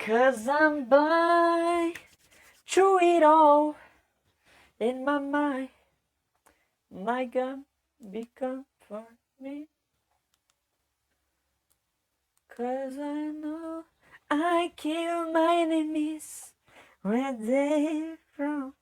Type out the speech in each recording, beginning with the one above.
'Cause I'm blind to it all in my mind. My God become for me. 'Cause I know I kill my enemies where they from.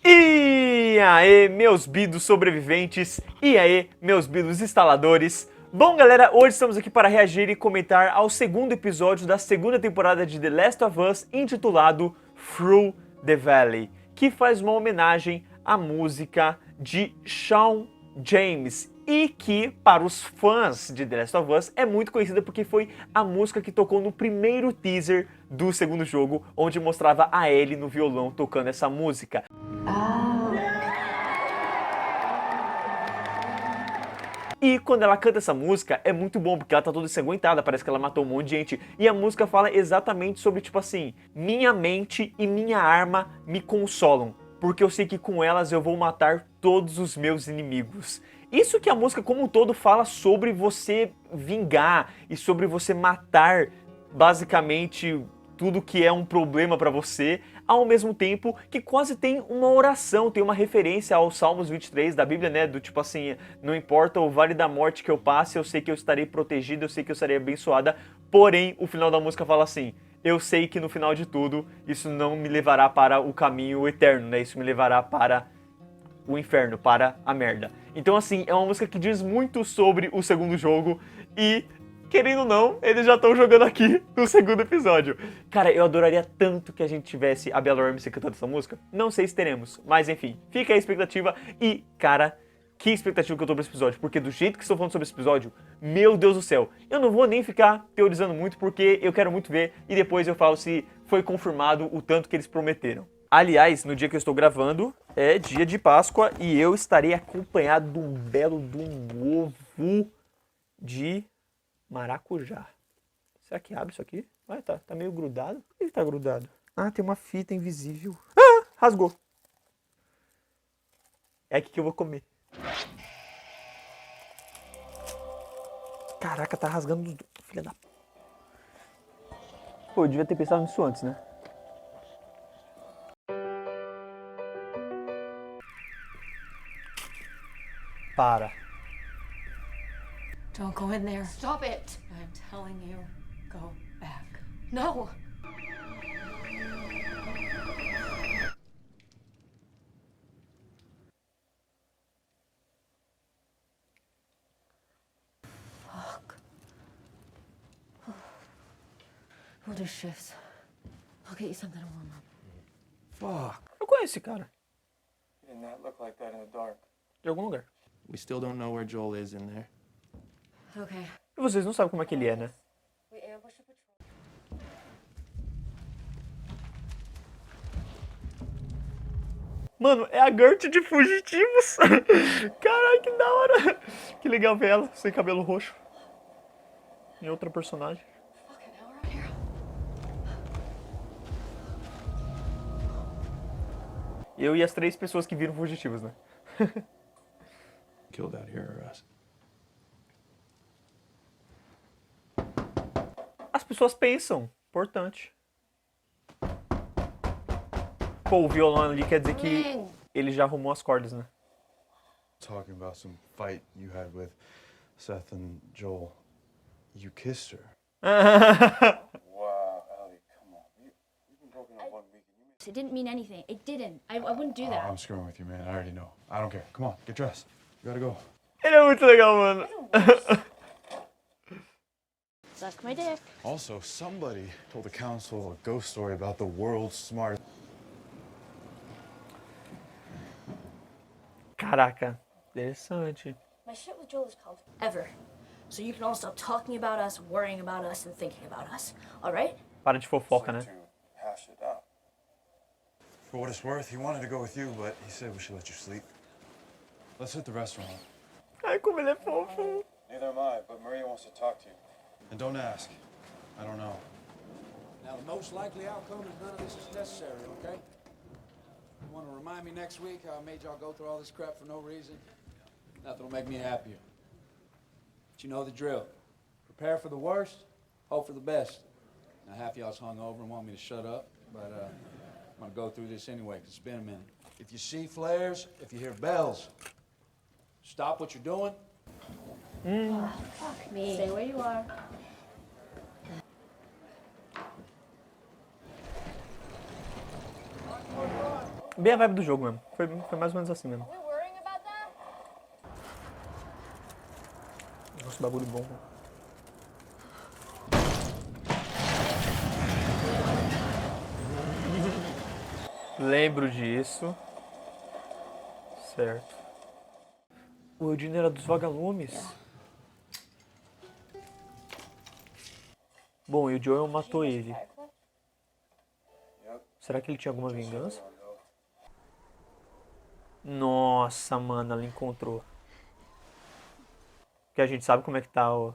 E aí, meus bidos sobreviventes, e aí, meus bidos instaladores. Bom, galera, hoje estamos aqui para reagir e comentar ao segundo episódio da segunda temporada de The Last of Us, intitulado Through the Valley, que faz uma homenagem à música de Shawn James e que, para os fãs de The Last of Us, é muito conhecida porque foi a música que tocou no primeiro teaser do segundo jogo, onde mostrava a Ellie no violão tocando essa música. E quando ela canta essa música, é muito bom, porque ela tá toda ensanguentada, parece que ela matou um monte de gente. E a música fala exatamente sobre, tipo assim, minha mente e minha arma me consolam, porque eu sei que com elas eu vou matar todos os meus inimigos. Isso que a música como um todo fala sobre você vingar e sobre você matar, basicamente, tudo que é um problema pra você, ao mesmo tempo que quase tem uma oração, tem uma referência aos Salmos 23 da Bíblia, né, do tipo assim, não importa o vale da morte que eu passe, eu sei que eu estarei protegida, eu sei que eu estarei abençoada, porém, o final da música fala assim, eu sei que no final de tudo, isso não me levará para o caminho eterno, né, isso me levará para o inferno, para a merda. Então assim, é uma música que diz muito sobre o segundo jogo e, querendo ou não, eles já estão jogando aqui no segundo episódio. Cara, eu adoraria tanto que a gente tivesse a Bella Ramsey cantando essa música. Não sei se teremos, mas enfim, fica aí a expectativa e, cara, que expectativa que eu tô pra esse episódio, porque do jeito que estou falando sobre esse episódio, meu Deus do céu, eu não vou nem ficar teorizando muito, porque eu quero muito ver e depois eu falo se foi confirmado o tanto que eles prometeram. Aliás, no dia que eu estou gravando, é dia de Páscoa e eu estarei acompanhado de um belo de um ovo de maracujá. Será que abre isso aqui? Ué, tá meio grudado. Por que ele tá grudado? Ah, tem uma fita invisível. Ah, rasgou. É aqui que eu vou comer. Caraca, tá rasgando. Filha da... Pô, eu devia ter pensado nisso antes, né? Para. Don't go in there. Stop it! I'm telling you, go back. No! Fuck. We'll do shifts. I'll get you something to warm up. Fuck. Eu conheço esse cara. He did not look like that in the dark. De algum lugar. We still don't know where Joel is in there. Okay. E vocês não sabem como é que ele é, né? We ambushed a patrol. Mano, é a Gert de Fugitivos. Caralho, que da hora. Que legal ver ela, sem cabelo roxo. Em outra personagem. Fucking hell, right here. Eu e as 3 pessoas que viram Fugitivos, né? Killed out here are us. As pessoas pensam. Importante. Pô, o violão ali quer dizer que ele já arrumou as cordas, né? Talking about some fight you had with Seth and Joel. You kissed her. Wow, Ellie, come on. We've been broken up 1 week and you It didn't mean anything. It didn't. I wouldn't do that. I'm screwing with you, man. I already know. I don't care. Come on, get dressed. We gotta go. Ele é muito legal, mano. Suck my dick. Also, somebody told the council a ghost story about the world's smartest. Caraca, interessante. My shit with Joel is called Ever. So you can all stop talking about us, worrying about us, and thinking about us. All right? Para de fofoca, né? To hash it out. For what it's worth, he wanted to go with you, but he said we should let you sleep. Let's hit the restaurant. Ai, como ele é fofo. Neither am I, but Maria wants to talk to you. And don't ask. I don't know. Now, the most likely outcome is none of this is necessary, okay? You want to remind me next week how I made y'all go through all this crap for no reason? Nothing will make me happier. But you know the drill. Prepare for the worst, hope for the best. Now, half y'all's hung over and want me to shut up, but I'm gonna go through this anyway, 'cause it's been a minute. If you see flares, if you hear bells, stop what you're doing. Fuck me. Stay where you are. Bem a vibe do jogo mesmo. Foi mais ou menos assim mesmo. We worrying about that? Nossa, bagulho bom. Lembro disso. Certo. O Eudino era dos vagalumes. Bom, e o Joel matou ele. Será que ele tinha alguma vingança? Nossa, mano, ela encontrou. Porque a gente sabe como é que tá o...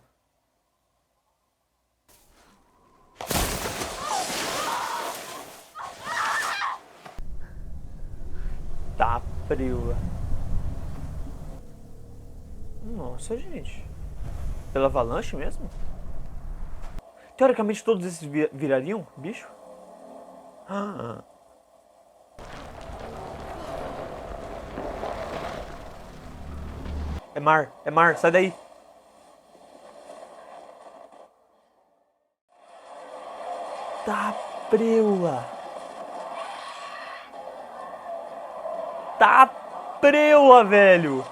Tá frio. Nossa, gente. Pela avalanche mesmo? Teoricamente todos esses virariam bicho? Ah. É mar, sai daí. Tá preula. Tá preula, velho.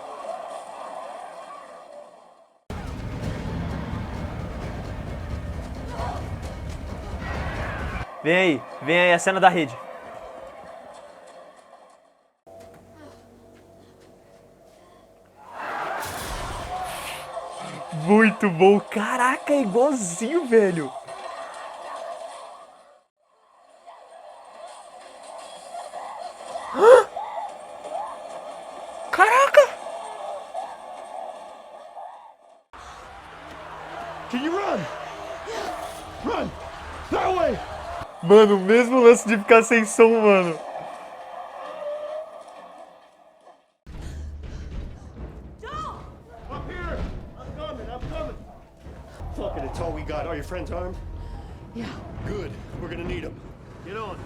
Vem aí a cena da rede. Muito bom, caraca, é igualzinho, velho. Hã? Caraca! Can you run? Run! That way! Mano, o mesmo lance de ficar sem som, mano. Up here! I'm coming! Fuck it, it's all we got. Are your friends armed? Yeah. Good. We're gonna need them. Get on.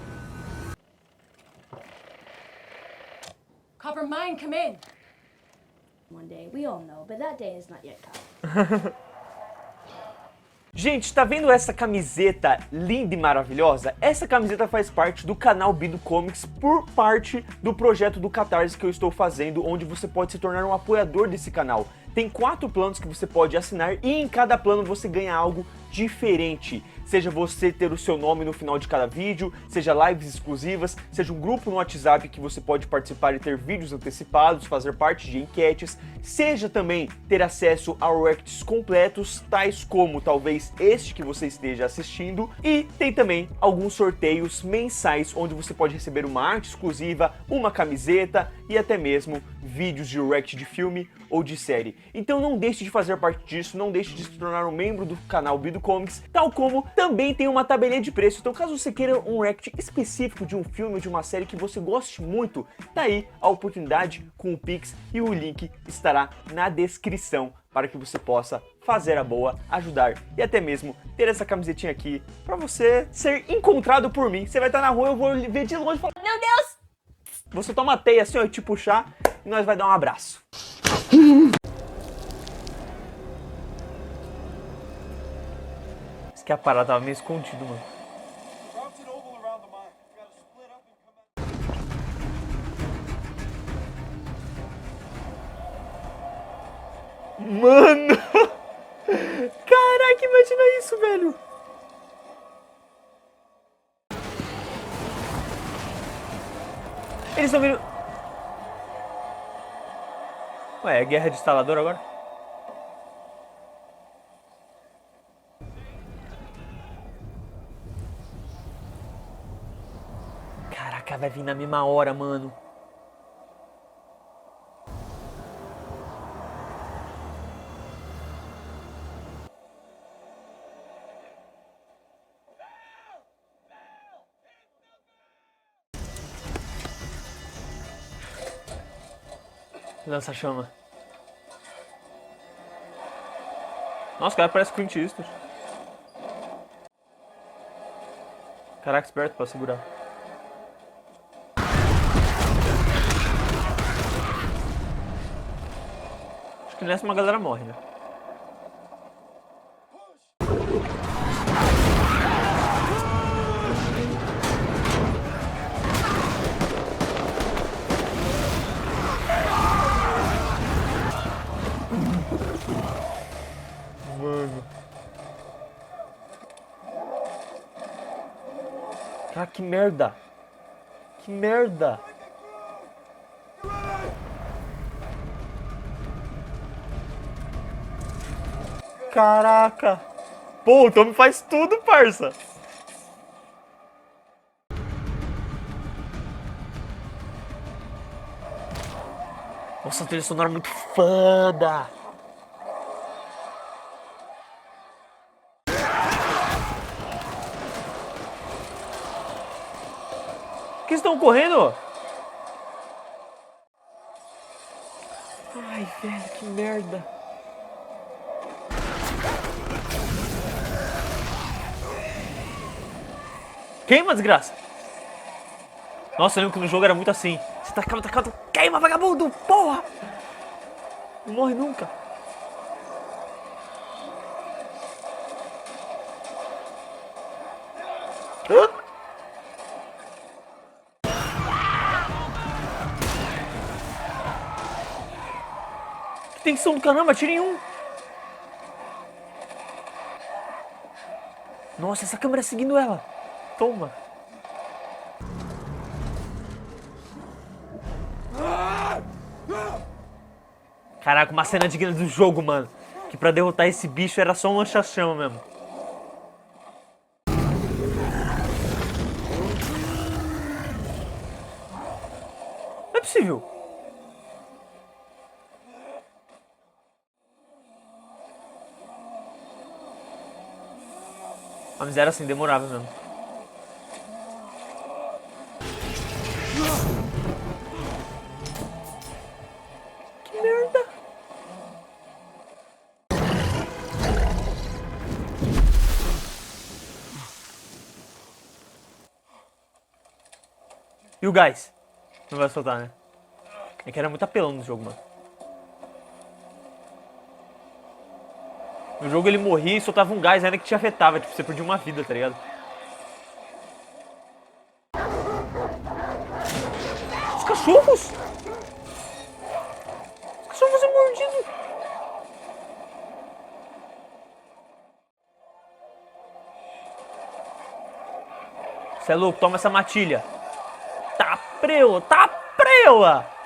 Copper Mine, come in. One day, we all know, but that day has not yet come. Gente, tá vendo essa camiseta linda e maravilhosa? Essa camiseta faz parte do canal Bido Comics por parte do projeto do Catarse que eu estou fazendo, onde você pode se tornar um apoiador desse canal. Tem 4 planos que você pode assinar e em cada plano você ganha algo diferente. Seja você ter o seu nome no final de cada vídeo, seja lives exclusivas, seja um grupo no WhatsApp que você pode participar e ter vídeos antecipados, fazer parte de enquetes, seja também ter acesso a reacts completos, tais como talvez este que você esteja assistindo, e tem também alguns sorteios mensais onde você pode receber uma arte exclusiva, uma camiseta e até mesmo vídeos de react de filme ou de série. Então não deixe de fazer parte disso, não deixe de se tornar um membro do canal Bido Comics, tal como também tem uma tabelinha de preço. Então caso você queira um react específico de um filme ou de uma série que você goste muito, tá aí a oportunidade com o Pix e o link estará na descrição para que você possa fazer a boa, ajudar e até mesmo ter essa camisetinha aqui para você ser encontrado por mim. Você vai estar na rua, eu vou ver de longe e falar: meu Deus! Você toma a teia assim, ó, e te puxar e nós vai dar um abraço. Isso que a parada tava meio escondido, mano. Mano! Caraca, imagina isso, velho! Eles estão vindo... Ué, é guerra de instalador agora? Caraca, vai vir na mesma hora, mano. Lança-chama. Nossa, o cara parece Clint Eastwood. Caraca, esperto pra segurar. Acho que nessa uma galera morre, né? Mano. Cara, que merda. Que merda. Caraca. Pô, o Tommy faz tudo, parça. Nossa, a trilha sonora é muito foda. Por que estão correndo? Ai, velho, que merda. Queima, desgraça. Nossa, eu lembro que no jogo era muito assim. Você tacava, queima, vagabundo, porra. Não morre nunca. Hã? Que tensão do caramba, tirem um. Nossa, essa câmera seguindo ela. Toma. Caraca, uma cena digna do jogo, mano. Que pra derrotar esse bicho era só um lança-chama mesmo. Não é possível. A miséria assim demorava mesmo. Que merda! E o gás? Não vai soltar, né? É que era muito apelão no jogo, mano. No jogo ele morria e soltava um gás ainda que te afetava, tipo, você perdia uma vida, tá ligado? Os cachorros! Os cachorros são mordidos! Você é louco, toma essa matilha! Tá preula, tá preula!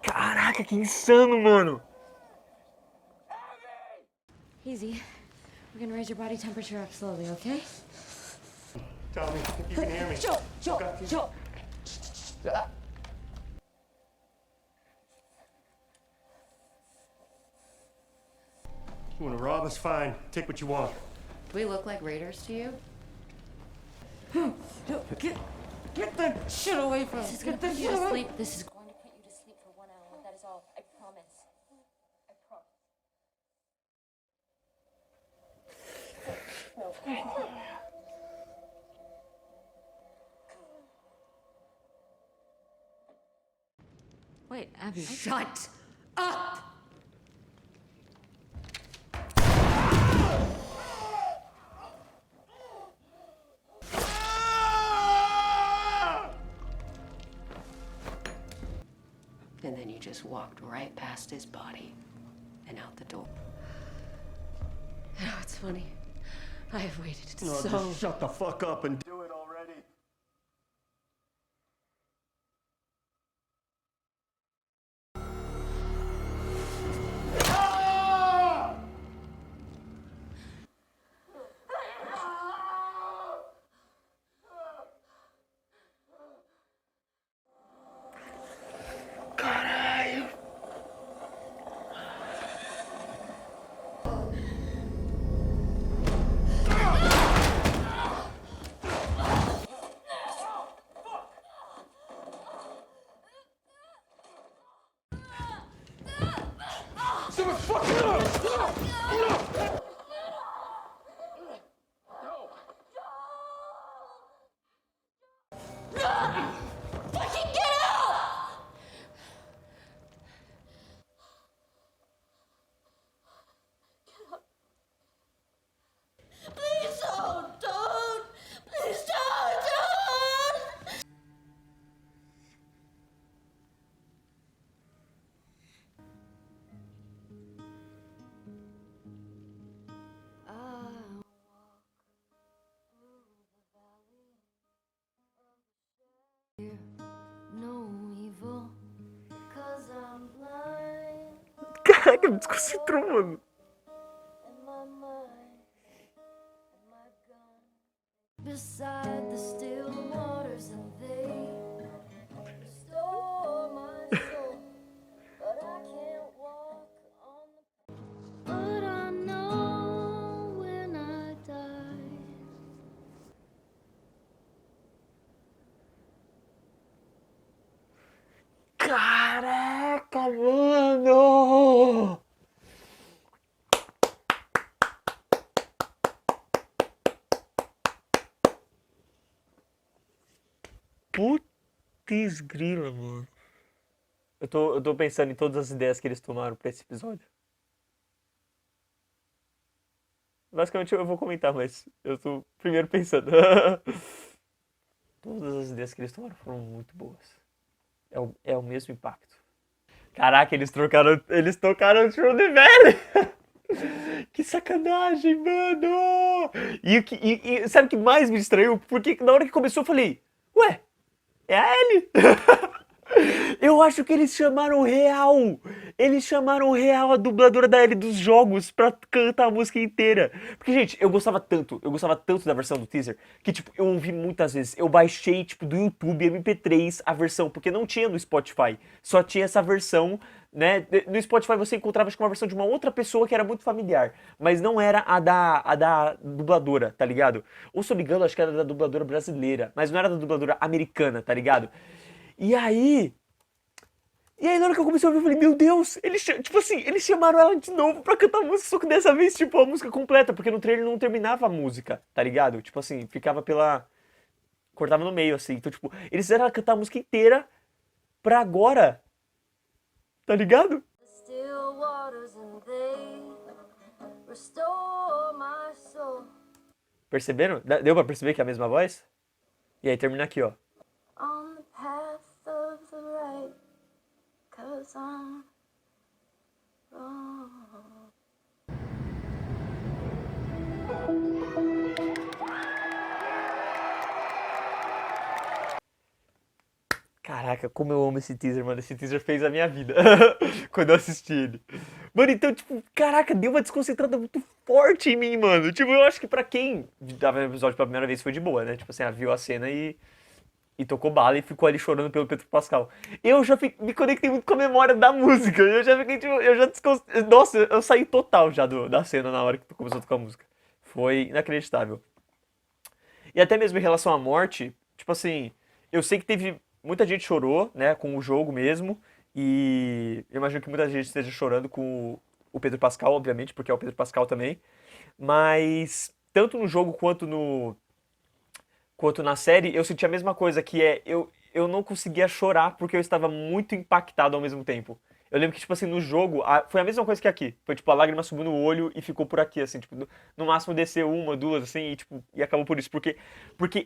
Caraca, que insano, mano! Easy. We're gonna raise your body temperature up slowly, okay? Tommy, you can hear me. Joel! You wanna rob us? Fine. Take what you want. Do we look like raiders to you? Get that shit away from us! This is gonna put you to sleep. This is going to put you to sleep for 1 hour. That is all. I promise. I promise. Wait, Abby. Shut up! And then you just walked right past his body and out the door. You know, it's funny. I have waited No, so... just shut the fuck up and do it already. Fucking get out! Please don't! Please don't! No evil, 'cause I'm blind Caraca, me desconcentrou, mano. in my mind and my gun beside the still waters, and they restore my soul, but I can't walk on the. But I know when I die. Caraca, mano! Putz grila, mano. Eu tô pensando em todas as ideias que eles tomaram pra esse episódio. Basicamente eu vou comentar, mas eu tô primeiro pensando. Todas as ideias que eles tomaram foram muito boas. É o mesmo impacto. Caraca, eles tocaram o show de velho! Que sacanagem, mano! E sabe o que mais me distraiu? Porque na hora que começou eu falei, ué, é a Ellie! Eu acho que eles chamaram real! Eles chamaram real a dubladora da Ellie dos jogos pra cantar a música inteira. Porque, gente, eu gostava tanto da versão do teaser, que, tipo, eu ouvi muitas vezes. Eu baixei, tipo, do YouTube MP3 a versão, porque não tinha no Spotify. Só tinha essa versão, né? No Spotify você encontrava, acho que uma versão de uma outra pessoa que era muito familiar. Mas não era a da dubladora, tá ligado? Ou, se eu não me engano, acho que era da dubladora brasileira. Mas não era da dubladora americana, tá ligado? E aí, na hora que eu comecei a ouvir, eu falei, meu Deus, eles chamaram ela de novo pra cantar a música, só que dessa vez, tipo, a música completa, porque no trailer não terminava a música, tá ligado? Tipo assim, ficava cortava no meio, assim. Então, tipo, eles fizeram ela cantar a música inteira pra agora, tá ligado? Still waters, and they restore my soul. Perceberam? Deu pra perceber que é a mesma voz? E aí termina aqui, ó. On the path of the right, 'cause I'm wrong. Caraca, como eu amo esse teaser, mano. Esse teaser fez a minha vida quando eu assisti ele. Mano, então, tipo, caraca, deu uma desconcentrada muito forte em mim, mano. Tipo, eu acho que pra quem tava no episódio pela primeira vez foi de boa, né? Tipo assim, viu a cena e tocou bala e ficou ali chorando pelo Pedro Pascal. Eu já me conectei muito com a memória da música. Eu já fiquei, tipo, Nossa, eu saí total já da cena na hora que começou a tocar a música. Foi inacreditável. E até mesmo em relação à morte, tipo assim, eu sei que teve... Muita gente chorou, né, com o jogo mesmo, e eu imagino que muita gente esteja chorando com o Pedro Pascal, obviamente, porque é o Pedro Pascal também, mas tanto no jogo quanto na série, eu senti a mesma coisa, que eu não conseguia chorar porque eu estava muito impactado ao mesmo tempo. Eu lembro que, tipo assim, no jogo, foi a mesma coisa que aqui. Foi, tipo, a lágrima subiu no olho e ficou por aqui, assim, tipo, no máximo desceu uma, duas, assim, e, tipo, e acabou por isso. Porque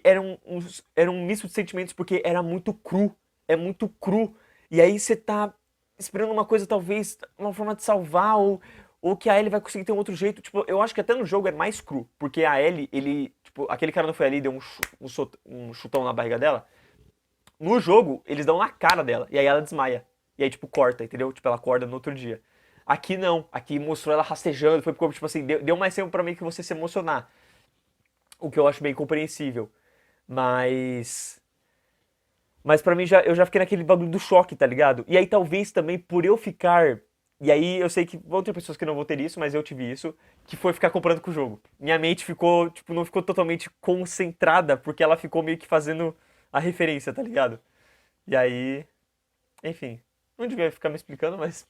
era um misto de sentimentos, porque era muito cru. É muito cru. E aí você tá esperando uma coisa, talvez, uma forma de salvar, ou que a Ellie vai conseguir ter um outro jeito. Tipo, eu acho que até no jogo é mais cru. Porque a Ellie, tipo, aquele cara não foi ali e deu um chutão na barriga dela. No jogo, eles dão na cara dela, e aí ela desmaia. E aí, tipo, corta, entendeu? Tipo, ela acorda no outro dia. Aqui não. Aqui mostrou ela rastejando. Foi tipo assim, deu mais tempo pra mim que você se emocionar. O que eu acho bem compreensível. Mas pra mim, eu já fiquei naquele bagulho do choque, tá ligado? E aí, talvez também por eu ficar... E aí, eu sei que vão ter pessoas que não vão ter isso, mas eu tive isso. Que foi ficar comparando com o jogo. Minha mente ficou, tipo, não ficou totalmente concentrada. Porque ela ficou meio que fazendo a referência, tá ligado? E aí... Enfim... Não devia ficar me explicando, mas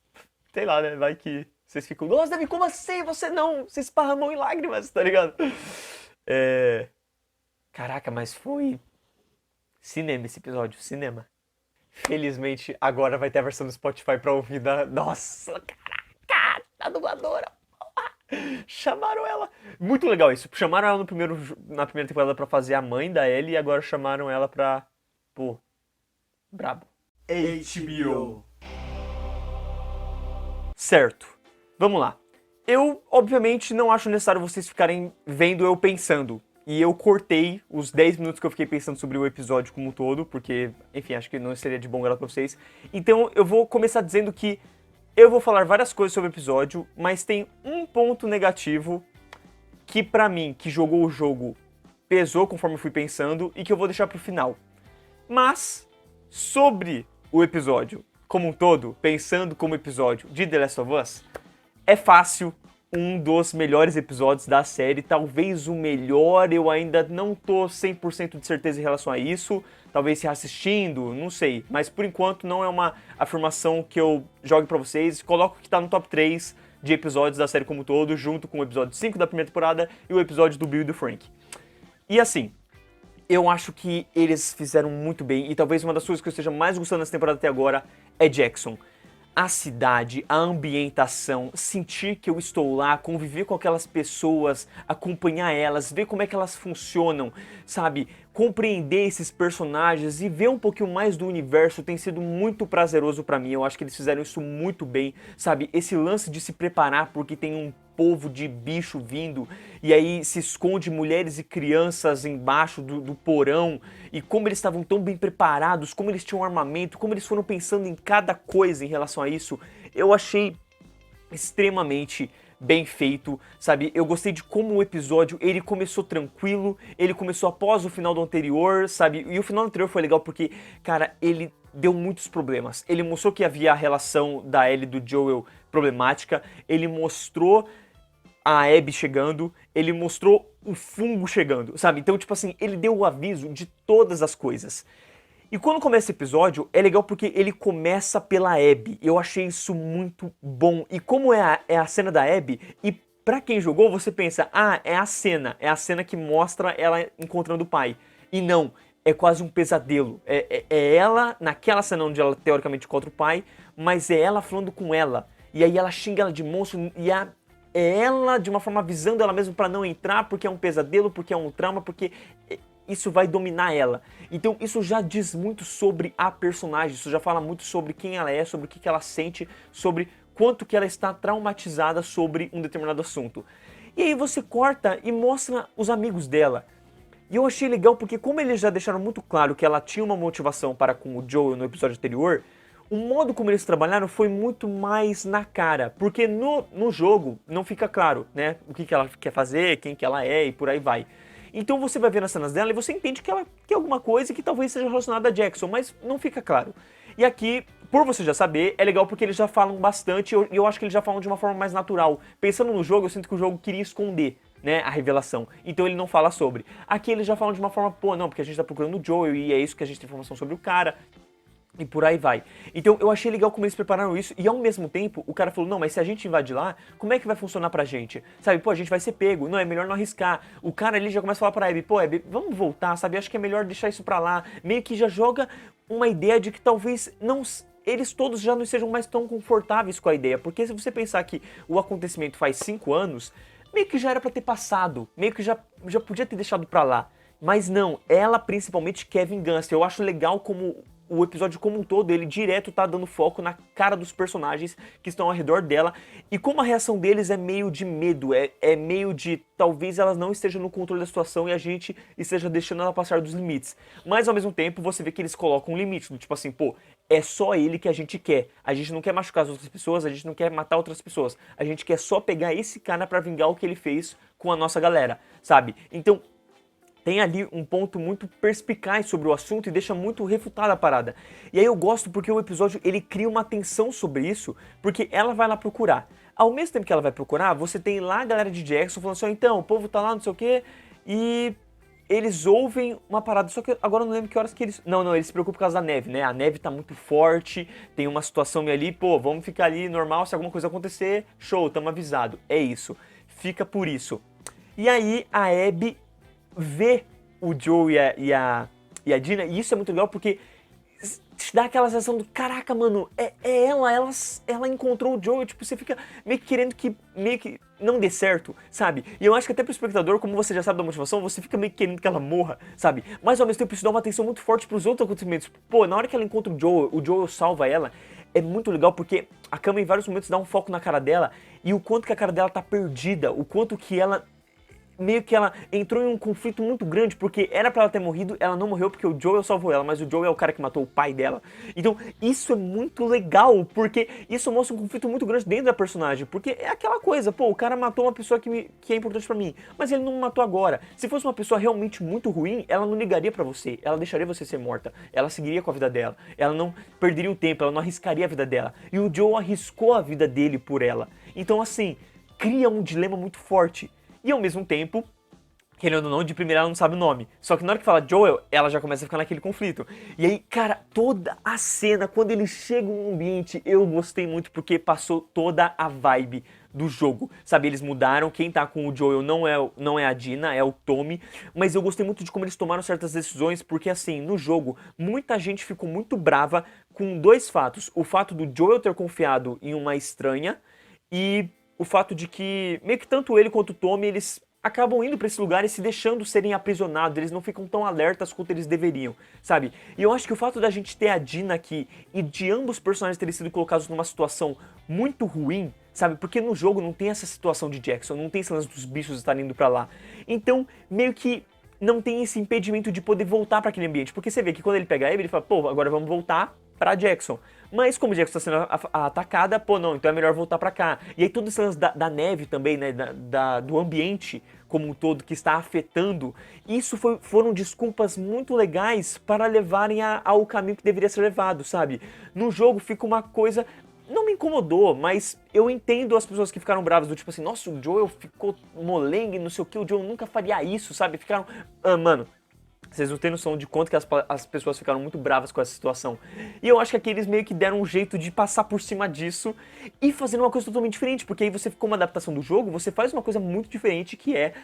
sei lá, né? Vai que vocês ficam, nossa, Davi, como assim? Você não se esparramou em lágrimas, tá ligado? Caraca, mas foi cinema esse episódio, cinema. Felizmente, agora vai ter a versão do Spotify pra ouvir da... Nossa, caraca, a dubladora. Chamaram ela. Muito legal isso. Chamaram ela na primeira temporada pra fazer a mãe da Ellie e agora chamaram ela pra... Pô, brabo. HBO. Certo. Vamos lá. Eu, obviamente, não acho necessário vocês ficarem vendo eu pensando. E eu cortei os 10 minutos que eu fiquei pensando sobre o episódio como um todo, porque, enfim, acho que não seria de bom grado pra vocês. Então eu vou começar dizendo que eu vou falar várias coisas sobre o episódio, mas tem um ponto negativo que pra mim, que jogou o jogo, pesou conforme eu fui pensando e que eu vou deixar pro final. Mas, sobre o episódio como um todo, pensando como episódio de The Last of Us, é fácil um dos melhores episódios da série, talvez o melhor, eu ainda não tô 100% de certeza em relação a isso, talvez se assistindo, não sei, mas por enquanto não é uma afirmação que eu jogue pra vocês, coloco que tá no top 3 de episódios da série como um todo, junto com o episódio 5 da primeira temporada e o episódio do Bill e do Frank. E assim, eu acho que eles fizeram muito bem, e talvez uma das coisas que eu esteja mais gostando nessa temporada até agora é Jackson. A cidade, a ambientação, sentir que eu estou lá, conviver com aquelas pessoas, acompanhar elas, ver como é que elas funcionam, sabe? Compreender esses personagens e ver um pouquinho mais do universo tem sido muito prazeroso pra mim. Eu acho que eles fizeram isso muito bem, sabe? Esse lance de se preparar porque tem um povo de bicho vindo e aí se esconde mulheres e crianças embaixo do porão e como eles estavam tão bem preparados, como eles tinham armamento, como eles foram pensando em cada coisa em relação a isso, eu achei extremamente bem feito, sabe? Eu gostei de como o episódio, ele começou tranquilo, ele começou após o final do anterior, sabe? E o final do anterior foi legal porque, cara, ele deu muitos problemas. Ele mostrou que havia a relação da Ellie e do Joel problemática, ele mostrou a Abby chegando, ele mostrou o fungo chegando, sabe? Então, tipo assim, ele deu o aviso de todas as coisas. E quando começa o episódio, é legal porque ele começa pela Abby. Eu achei isso muito bom. E como é a cena da Abby, e pra quem jogou, você pensa, é a cena que mostra ela encontrando o pai. E não, é quase um pesadelo. É ela, naquela cena onde ela teoricamente encontra o pai, mas é ela falando com ela. E aí ela xinga ela de monstro, e é ela, de uma forma, avisando ela mesma pra não entrar, porque é um pesadelo, porque é um trauma, porque isso vai dominar ela. Então isso já diz muito sobre a personagem, isso já fala muito sobre quem ela é, sobre o que ela sente, sobre quanto que ela está traumatizada sobre um determinado assunto. E aí você corta e mostra os amigos dela. E eu achei legal porque como eles já deixaram muito claro que ela tinha uma motivação para com o Joel no episódio anterior, o modo como eles trabalharam foi muito mais na cara, porque no jogo não fica claro, né, o que ela quer fazer, quem que ela é e por aí vai. Então você vai ver nas cenas dela e você entende que ela quer alguma coisa que talvez seja relacionada a Jackson, mas não fica claro. E aqui, por você já saber, é legal porque eles já falam bastante e eu acho que eles já falam de uma forma mais natural. Pensando no jogo, eu sinto que o jogo queria esconder, né, a revelação. Então ele não fala sobre. Aqui eles já falam de uma forma, pô, não, porque a gente tá procurando o Joel e é isso que a gente tem informação sobre o cara. E por aí vai. Então eu achei legal como eles prepararam isso e ao mesmo tempo o cara falou, não, mas se a gente invadir lá, como é que vai funcionar pra gente? Sabe, pô, a gente vai ser pego, não, é melhor não arriscar. O cara ali já começa a falar pra Abby, pô, Abby, vamos voltar, sabe, acho que é melhor deixar isso pra lá. Meio que já joga uma ideia de que talvez não... eles todos já não estejam mais tão confortáveis com a ideia, porque se você pensar que o acontecimento faz 5 anos, meio que já era pra ter passado, meio que já podia ter deixado pra lá. Mas não, ela principalmente quer vingança. Eu acho legal como o episódio como um todo, ele direto tá dando foco na cara dos personagens que estão ao redor dela. E como a reação deles é meio de medo, é meio de talvez elas não estejam no controle da situação e a gente esteja deixando ela passar dos limites. Mas ao mesmo tempo você vê que eles colocam um limite, do tipo assim, pô, é só ele que a gente quer. A gente não quer machucar as outras pessoas, a gente não quer matar outras pessoas. A gente quer só pegar esse cara pra vingar o que ele fez com a nossa galera, sabe? Então tem ali um ponto muito perspicaz sobre o assunto e deixa muito refutada a parada. E aí eu gosto porque o episódio ele cria uma tensão sobre isso, porque ela vai lá procurar. Ao mesmo tempo que ela vai procurar, você tem lá a galera de Jackson falando assim, então, o povo tá lá, não sei o quê, e eles ouvem uma parada, só que agora eu não lembro que horas que eles... Não, eles se preocupam por causa da neve, né? A neve tá muito forte, tem uma situação meio ali, pô, vamos ficar ali normal, se alguma coisa acontecer, show, tamo avisado. É isso, fica por isso. E aí a Abby vê o Joe e a Dina, e isso é muito legal porque te dá aquela sensação do, caraca, mano, ela encontrou o Joe, tipo, você fica meio que querendo que, meio que não dê certo, sabe? E eu acho que até pro espectador, como você já sabe da motivação, você fica meio que querendo que ela morra, sabe? Mas ao mesmo tempo isso dá uma atenção muito forte pros outros acontecimentos. Pô, na hora que ela encontra o Joe salva ela, é muito legal porque a câmera em vários momentos dá um foco na cara dela e o quanto que a cara dela tá perdida, o quanto que ela... meio que ela entrou em um conflito muito grande, porque era pra ela ter morrido, ela não morreu porque o Joel salvou ela, mas o Joel é o cara que matou o pai dela. Então isso é muito legal, porque isso mostra um conflito muito grande dentro da personagem, porque é aquela coisa, pô, o cara matou uma pessoa que é importante pra mim, mas ele não me matou agora. Se fosse uma pessoa realmente muito ruim, ela não ligaria pra você, ela deixaria você ser morta, ela seguiria com a vida dela, ela não perderia o tempo, ela não arriscaria a vida dela. E o Joel arriscou a vida dele por ela. Então assim, cria um dilema muito forte. E ao mesmo tempo, querendo ou não, de primeira ela não sabe o nome. Só que na hora que fala Joel, ela já começa a ficar naquele conflito. E aí, cara, toda a cena, quando eles chegam no ambiente, eu gostei muito porque passou toda a vibe do jogo. Sabe, eles mudaram, quem tá com o Joel não é a Dina, é o Tommy. Mas eu gostei muito de como eles tomaram certas decisões, porque assim, no jogo, muita gente ficou muito brava com dois fatos. O fato do Joel ter confiado em uma estranha e... o fato de que, meio que tanto ele quanto o Tommy, eles acabam indo pra esse lugar e se deixando serem aprisionados, eles não ficam tão alertas quanto eles deveriam, sabe? E eu acho que o fato da gente ter a Dina aqui e de ambos os personagens terem sido colocados numa situação muito ruim, sabe? Porque no jogo não tem essa situação de Jackson, não tem esse lance dos bichos estarem indo pra lá. Então, meio que não tem esse impedimento de poder voltar pra aquele ambiente, porque você vê que quando ele pega ele fala, pô, agora vamos voltar pra Jackson. Mas como Jackson está sendo atacada, pô, não, então é melhor voltar pra cá. E aí todo esse lance da neve também, né, do ambiente como um todo que está afetando, isso foram desculpas muito legais para levarem ao caminho que deveria ser levado, sabe? No jogo fica uma coisa... não me incomodou, mas eu entendo as pessoas que ficaram bravas, do tipo assim, nossa, o Joel ficou molengue, não sei o que, o Joel nunca faria isso, sabe? Ficaram... mano... vocês não têm noção de quanto que as pessoas ficaram muito bravas com essa situação. E eu acho que aqui eles meio que deram um jeito de passar por cima disso e fazer uma coisa totalmente diferente, porque aí você ficou uma adaptação do jogo, você faz uma coisa muito diferente que é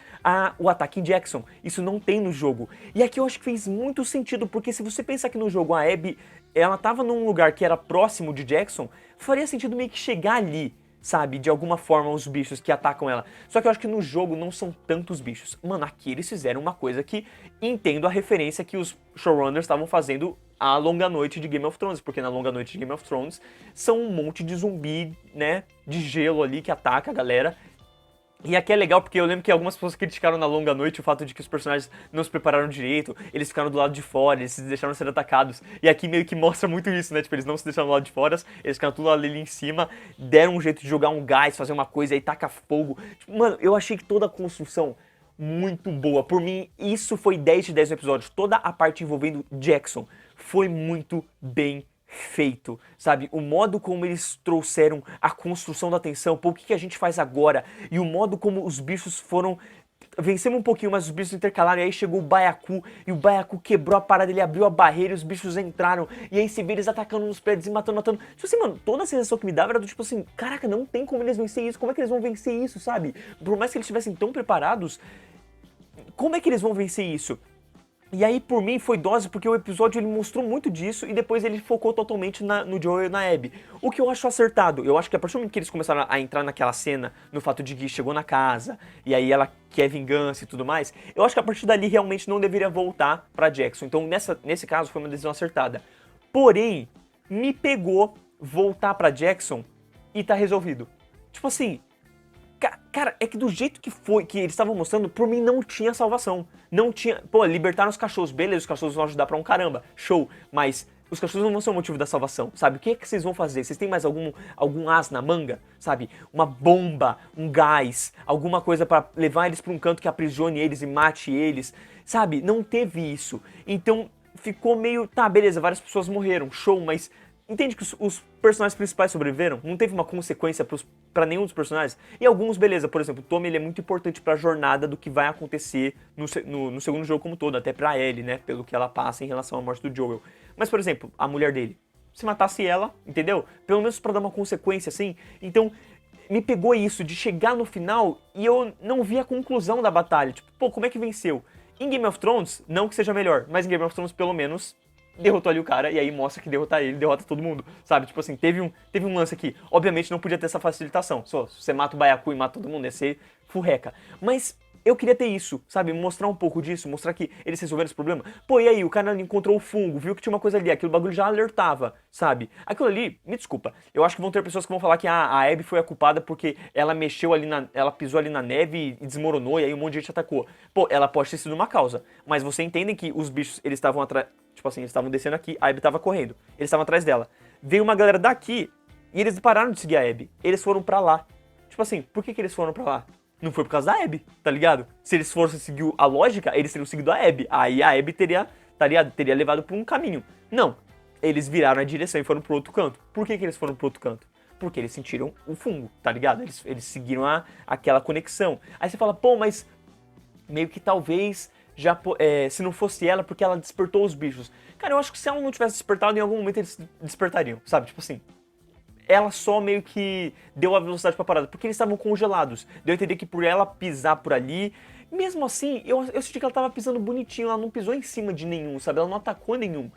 o ataque em Jackson. Isso não tem no jogo. E aqui eu acho que fez muito sentido, porque se você pensar que no jogo a Abby, ela tava num lugar que era próximo de Jackson, faria sentido meio que chegar ali, sabe, de alguma forma os bichos que atacam ela. Só que eu acho que no jogo não são tantos bichos. Mano, aqui eles fizeram uma coisa que entendo a referência que os showrunners estavam fazendo à longa noite de Game of Thrones, porque na longa noite de Game of Thrones são um monte de zumbi, né, de gelo ali que ataca a galera. E aqui é legal porque eu lembro que algumas pessoas criticaram na longa noite o fato de que os personagens não se prepararam direito, eles ficaram do lado de fora, eles se deixaram ser atacados. E aqui meio que mostra muito isso, né? Tipo, eles não se deixaram do lado de fora, eles ficaram tudo ali em cima, deram um jeito de jogar um gás, fazer uma coisa, aí taca fogo. Tipo, mano, eu achei que toda a construção muito boa. Por mim, isso foi 10 de 10 no episódio. Toda a parte envolvendo Jackson foi muito bem feito, sabe? O modo como eles trouxeram a construção da tensão, pô, o que a gente faz agora? E o modo como os bichos foram... vencemos um pouquinho, mas os bichos intercalaram, e aí chegou o Baiacu, e o Baiacu quebrou a parada, ele abriu a barreira e os bichos entraram, e aí você vê eles atacando nos prédios e matando. Tipo assim, mano, toda a sensação que me dava era do tipo assim, caraca, não tem como eles vencer isso, como é que eles vão vencer isso, sabe? Por mais que eles estivessem tão preparados, como é que eles vão vencer isso? E aí, por mim, foi dose, porque o episódio ele mostrou muito disso e depois ele focou totalmente no Joel e na Abby. O que eu acho acertado. Eu acho que a partir do momento que eles começaram a entrar naquela cena, no fato de que chegou na casa, e aí ela quer vingança e tudo mais, eu acho que a partir dali realmente não deveria voltar pra Jackson. Então, nesse caso, foi uma decisão acertada. Porém, me pegou voltar pra Jackson e tá resolvido. Tipo assim... Cara, é que do jeito que foi, que eles estavam mostrando, por mim não tinha salvação. Não tinha... Pô, libertaram os cachorros, beleza, os cachorros vão ajudar pra um caramba, show. Mas os cachorros não vão ser o motivo da salvação, sabe? O que é que vocês vão fazer? Vocês têm mais algum as na manga, sabe? Uma bomba, um gás, alguma coisa pra levar eles pra um canto que aprisione eles e mate eles, sabe? Não teve isso. Então ficou meio... Tá, beleza, várias pessoas morreram, show, mas... entende que os personagens principais sobreviveram? Não teve uma consequência pra nenhum dos personagens? E alguns, beleza, por exemplo, o Tommy ele é muito importante pra jornada do que vai acontecer no segundo jogo como todo, até pra Ellie, né, pelo que ela passa em relação à morte do Joel. Mas, por exemplo, a mulher dele, se matasse ela, entendeu? Pelo menos pra dar uma consequência, assim. Então, me pegou isso, de chegar no final e eu não vi a conclusão da batalha. Tipo, pô, como é que venceu? Em Game of Thrones, não que seja melhor, mas em Game of Thrones, pelo menos, derrotou ali o cara, e aí mostra que derrotar ele, derrota todo mundo, sabe? Tipo assim, teve um lance aqui. Obviamente não podia ter essa facilitação. Só, se você mata o Baiacu e mata todo mundo, ia ser furreca. Mas eu queria ter isso, sabe? Mostrar um pouco disso, mostrar que eles resolveram esse problema. Pô, e aí, o cara encontrou o fungo, viu que tinha uma coisa ali, aquele bagulho já alertava, sabe? Aquilo ali, me desculpa, eu acho que vão ter pessoas que vão falar que a Abby foi a culpada porque ela mexeu ali ela pisou ali na neve e desmoronou, e aí um monte de gente atacou. Pô, ela pode ter sido uma causa, mas você entende que os bichos, eles estavam atrás, tipo assim, eles estavam descendo aqui, a Abby tava correndo, eles estavam atrás dela. Veio uma galera daqui, e eles pararam de seguir a Abby, eles foram pra lá. Tipo assim, por que eles foram pra lá? Não foi por causa da Abby, tá ligado? Se eles fossem seguir a lógica, eles teriam seguido a Abby. Aí a Abby teria levado por um caminho. Não. Eles viraram a direção e foram pro outro canto. Por que eles foram pro outro canto? Porque eles sentiram o fungo, tá ligado? Eles seguiram aquela conexão. Aí você fala, pô, mas meio que talvez se não fosse ela, porque ela despertou os bichos. Cara, eu acho que se ela não tivesse despertado, em algum momento eles despertariam, sabe? Tipo assim, ela só meio que deu a velocidade pra parada, porque eles estavam congelados. Deu a entender que por ela pisar por ali, mesmo assim, eu senti que ela tava pisando bonitinho, ela não pisou em cima de nenhum, sabe? Ela não atacou nenhum.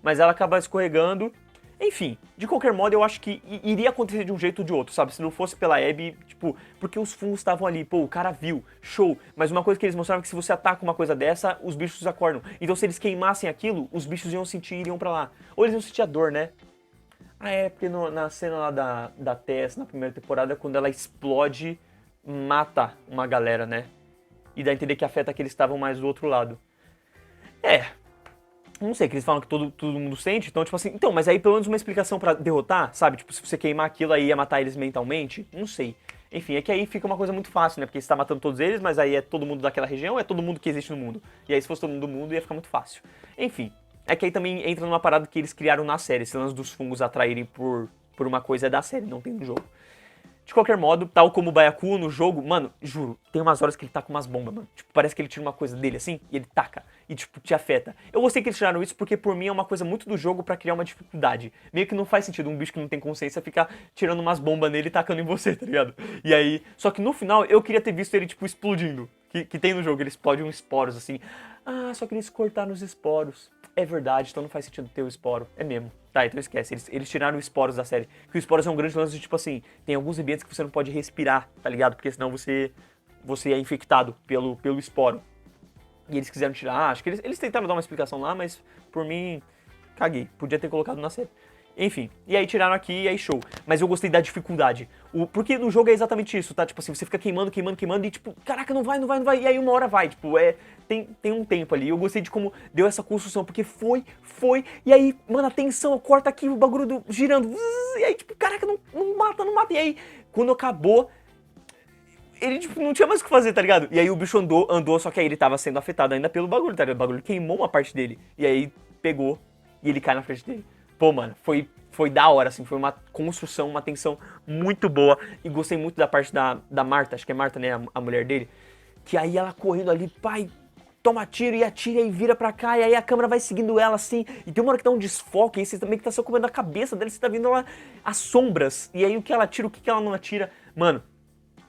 Mas ela acaba escorregando. Enfim, de qualquer modo, eu acho que iria acontecer de um jeito ou de outro, sabe? Se não fosse pela Abby, tipo, porque os fungos estavam ali, pô, o cara viu, show. Mas uma coisa que eles mostraram é que se você ataca uma coisa dessa, os bichos acordam. Então se eles queimassem aquilo, os bichos iam sentir e iriam pra lá. Ou eles iam sentir a dor, né? Ah, é, porque na cena lá da Tess, na primeira temporada, quando ela explode, mata uma galera, né? E dá a entender que afeta que eles estavam mais do outro lado. É, não sei, que eles falam que todo mundo sente, então tipo assim, então, mas aí pelo menos uma explicação pra derrotar, sabe? Tipo, se você queimar aquilo aí ia matar eles mentalmente, não sei. Enfim, é que aí fica uma coisa muito fácil, né? Porque você tá matando todos eles, mas aí é todo mundo daquela região, é todo mundo que existe no mundo. E aí se fosse todo mundo do mundo ia ficar muito fácil. Enfim. É que aí também entra numa parada que eles criaram na série, esse lance dos fungos atraírem por uma coisa da série, não tem no jogo. De qualquer modo, tal como o Baiacu no jogo, mano, juro, tem umas horas que ele taca umas bombas, mano. Tipo, parece que ele tira uma coisa dele assim, e ele taca, e tipo, te afeta. Eu gostei que eles tiraram isso porque por mim é uma coisa muito do jogo pra criar uma dificuldade. Meio que não faz sentido um bicho que não tem consciência ficar tirando umas bombas nele e tacando em você, tá ligado? E aí, só que no final eu queria ter visto ele, tipo, explodindo. Que tem no jogo, ele explode uns esporos assim. Ah, só que eles cortaram os esporos. É verdade, então não faz sentido ter o esporo. É mesmo. Tá, então esquece. Eles tiraram os esporos da série. Porque o esporos é um grande lance de, tipo assim, tem alguns ambientes que você não pode respirar, tá ligado? Porque senão você é infectado pelo esporo. E eles quiseram tirar. Acho que eles tentaram dar uma explicação lá, mas por mim, caguei. Podia ter colocado na série. Enfim, e aí tiraram aqui e aí show. Mas eu gostei da dificuldade. Porque no jogo é exatamente isso, tá? Tipo assim, você fica queimando e tipo, caraca, não vai. E aí uma hora vai, tipo, tem um tempo ali. Eu gostei de como deu essa construção, porque foi. E aí, mano, a tensão, corta aqui o bagulho girando. E aí, tipo, caraca, não mata. E aí, quando acabou, ele, tipo, não tinha mais o que fazer, tá ligado? E aí o bicho andou, só que aí ele tava sendo afetado ainda pelo bagulho, tá ligado? O bagulho queimou uma parte dele. E aí pegou e ele cai na frente dele. Pô, mano, foi da hora, assim, foi uma construção, uma tensão muito boa. E gostei muito da parte da Marta, acho que é Marta, né, a mulher dele. Que aí ela correndo ali, pai, toma tiro e atira e vira pra cá. E aí a câmera vai seguindo ela, assim. E tem uma hora que dá um desfoque, e aí você também que tá só comendo a cabeça dela, você tá vendo lá as sombras. E aí o que ela atira, o que ela não atira. Mano,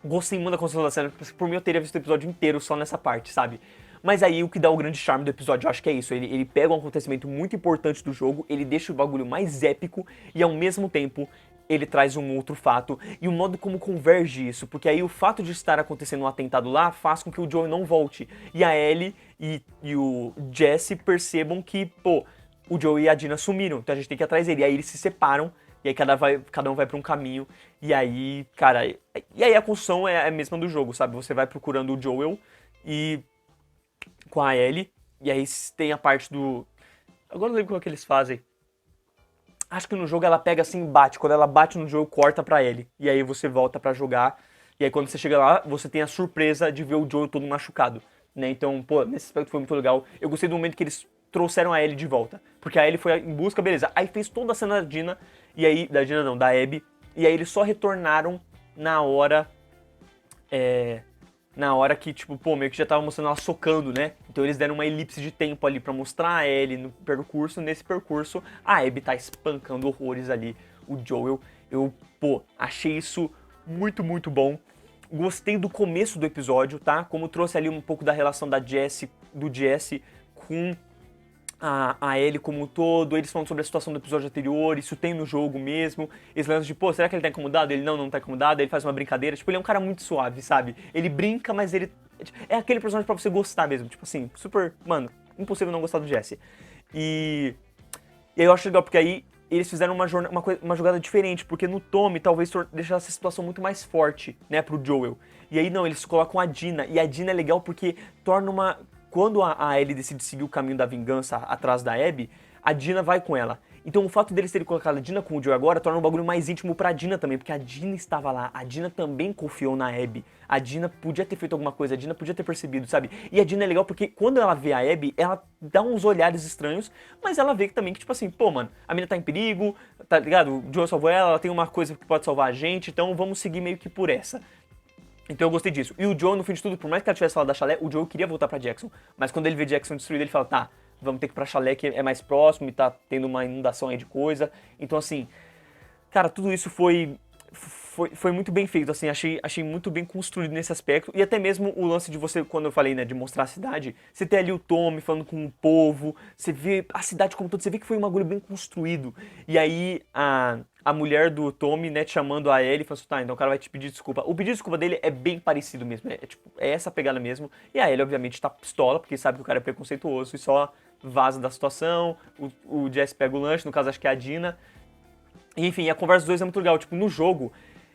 gostei muito da construção da cena, porque por mim eu teria visto o episódio inteiro só nessa parte, sabe? Mas aí o que dá o grande charme do episódio, eu acho que é isso. Ele pega um acontecimento muito importante do jogo, ele deixa o bagulho mais épico e ao mesmo tempo ele traz um outro fato e o modo como converge isso. Porque aí o fato de estar acontecendo um atentado lá faz com que o Joel não volte. E a Ellie e o Jesse percebam que, pô, o Joel e a Dina sumiram, então a gente tem que ir atrás dele. E aí eles se separam. E aí cada um vai pra um caminho. E aí, cara... E aí a construção é a mesma do jogo, sabe? Você vai procurando o Joel e... com a Ellie. E aí tem a parte do... Agora não lembro como é que eles fazem. Acho que no jogo ela pega assim e bate. Quando ela bate no jogo, corta pra Ellie. E aí você volta pra jogar. E aí quando você chega lá, você tem a surpresa de ver o Joel todo machucado. Né? Então, pô, nesse aspecto foi muito legal. Eu gostei do momento que eles trouxeram a Ellie de volta. Porque a Ellie foi em busca, beleza. Aí fez toda a cena da Dina, e aí... Da Dina não, da Abby. E aí eles só retornaram na hora... Na hora que, tipo, pô, meio que já tava mostrando ela socando, né? Então eles deram uma elipse de tempo ali pra mostrar a Ellie no percurso. Nesse percurso, a Abby tá espancando horrores ali o Joel. Eu, pô, achei isso muito, muito bom. Gostei do começo do episódio, tá? Como trouxe ali um pouco da relação do Jesse com a Ellie como um todo, eles falando sobre a situação do episódio anterior, isso tem no jogo mesmo, esse lance de, pô, será que ele tá incomodado? Ele não tá incomodado, ele faz uma brincadeira, tipo, ele é um cara muito suave, sabe? Ele brinca, mas ele... É aquele personagem pra você gostar mesmo, tipo assim, super... Mano, impossível não gostar do Jesse. E aí eu acho legal, porque aí eles fizeram uma jogada diferente, porque no Tommy talvez deixasse a situação muito mais forte, né, pro Joel. E aí não, eles colocam a Dina, e a Dina é legal porque torna uma... Quando a Ellie decide seguir o caminho da vingança atrás da Abby, a Dina vai com ela. Então o fato deles terem colocado a Dina com o Joel agora torna um bagulho mais íntimo pra Dina também, porque a Dina estava lá, a Dina também confiou na Abby, a Dina podia ter feito alguma coisa, a Dina podia ter percebido, sabe? E a Dina é legal porque quando ela vê a Abby, ela dá uns olhares estranhos, mas ela vê que também que tipo assim, pô mano, a menina tá em perigo, tá ligado? O Joel salvou ela tem uma coisa que pode salvar a gente, então vamos seguir meio que por essa. Então eu gostei disso. E o Joel, no fim de tudo, por mais que ela tivesse falado da chalé, o Joel queria voltar pra Jackson. Mas quando ele vê Jackson destruído, ele fala, tá, vamos ter que ir pra chalé que é mais próximo e tá tendo uma inundação aí de coisa. Então assim, cara, tudo isso foi muito bem feito, assim, achei muito bem construído nesse aspecto. E até mesmo o lance de você, quando eu falei, né, de mostrar a cidade, você ter ali o Tommy falando com o povo, você vê a cidade como todo, você vê que foi um bagulho bem construído. E aí a mulher do Tommy, né, chamando a Ellie, falando assim, tá, então o cara vai te pedir desculpa. O pedido de desculpa dele é bem parecido mesmo, tipo, é essa pegada mesmo. E a Ellie, obviamente, tá pistola, porque sabe que o cara é preconceituoso e só vaza da situação. O Jesse pega o lanche, no caso acho que é a Dina. E, enfim, a conversa dos dois é muito legal, tipo, no jogo...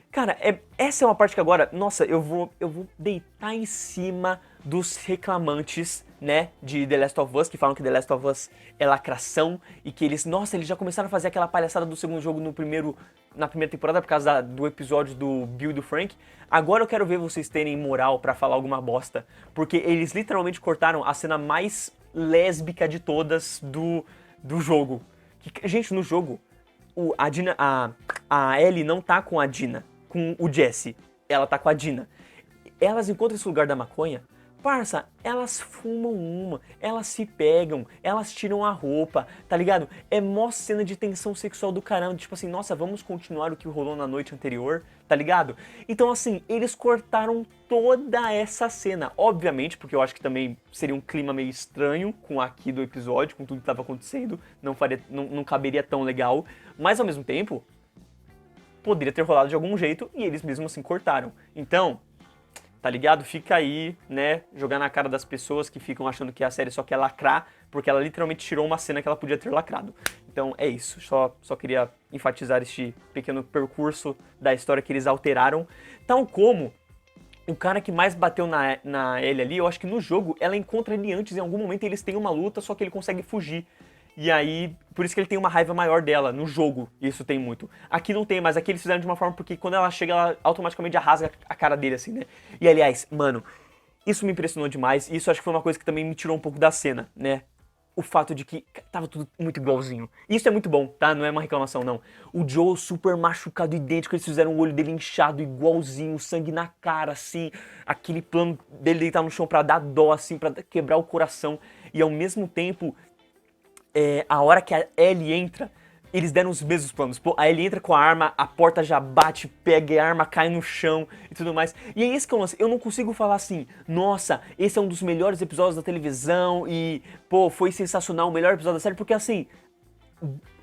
Cara, essa é uma parte que agora, nossa, eu vou deitar em cima dos reclamantes, né, de The Last of Us, que falam que The Last of Us é lacração e que eles já começaram a fazer aquela palhaçada do segundo jogo na primeira temporada por causa do episódio do Bill e do Frank. Agora eu quero ver vocês terem moral pra falar alguma bosta, porque eles literalmente cortaram a cena mais lésbica de todas do jogo. Gente, no jogo, a Ellie não tá com a Dina, com o Jesse, ela tá com a Dina. Elas encontram esse lugar da maconha, parça, elas fumam uma, elas se pegam, elas tiram a roupa, tá ligado? É mó cena de tensão sexual do caramba, tipo assim, nossa, vamos continuar o que rolou na noite anterior, tá ligado? Então assim, eles cortaram toda essa cena, obviamente, porque eu acho que também seria um clima meio estranho com aqui do episódio, com tudo que tava acontecendo, não caberia tão legal, mas ao mesmo tempo, poderia ter rolado de algum jeito e eles mesmo assim cortaram. Então, tá ligado? Fica aí, né, jogar na cara das pessoas que ficam achando que a série só quer lacrar, porque ela literalmente tirou uma cena que ela podia ter lacrado. Então é isso, só queria enfatizar este pequeno percurso da história que eles alteraram, tal como o cara que mais bateu na Ellie ali, eu acho que no jogo ela encontra ele antes, em algum momento eles têm uma luta, só que ele consegue fugir. E aí, por isso que ele tem uma raiva maior dela, no jogo, isso tem muito. Aqui não tem, mas aqui eles fizeram de uma forma porque quando ela chega, ela automaticamente já rasga a cara dele, assim, né? E aliás, mano, isso me impressionou demais, e isso acho que foi uma coisa que também me tirou um pouco da cena, né? O fato de que tava tudo muito igualzinho. Isso é muito bom, tá? Não é uma reclamação, não. O Joel super machucado, idêntico, eles fizeram o olho dele inchado, igualzinho, sangue na cara, assim. Aquele plano dele deitar no chão pra dar dó, assim, pra quebrar o coração. E ao mesmo tempo... a hora que a Ellie entra, eles deram os mesmos planos. Pô, a Ellie entra com a arma, a porta já bate, pega a arma, cai no chão e tudo mais. E é isso que eu lance. Eu não consigo falar assim, nossa, esse é um dos melhores episódios da televisão e, pô, foi sensacional, o melhor episódio da série, porque assim,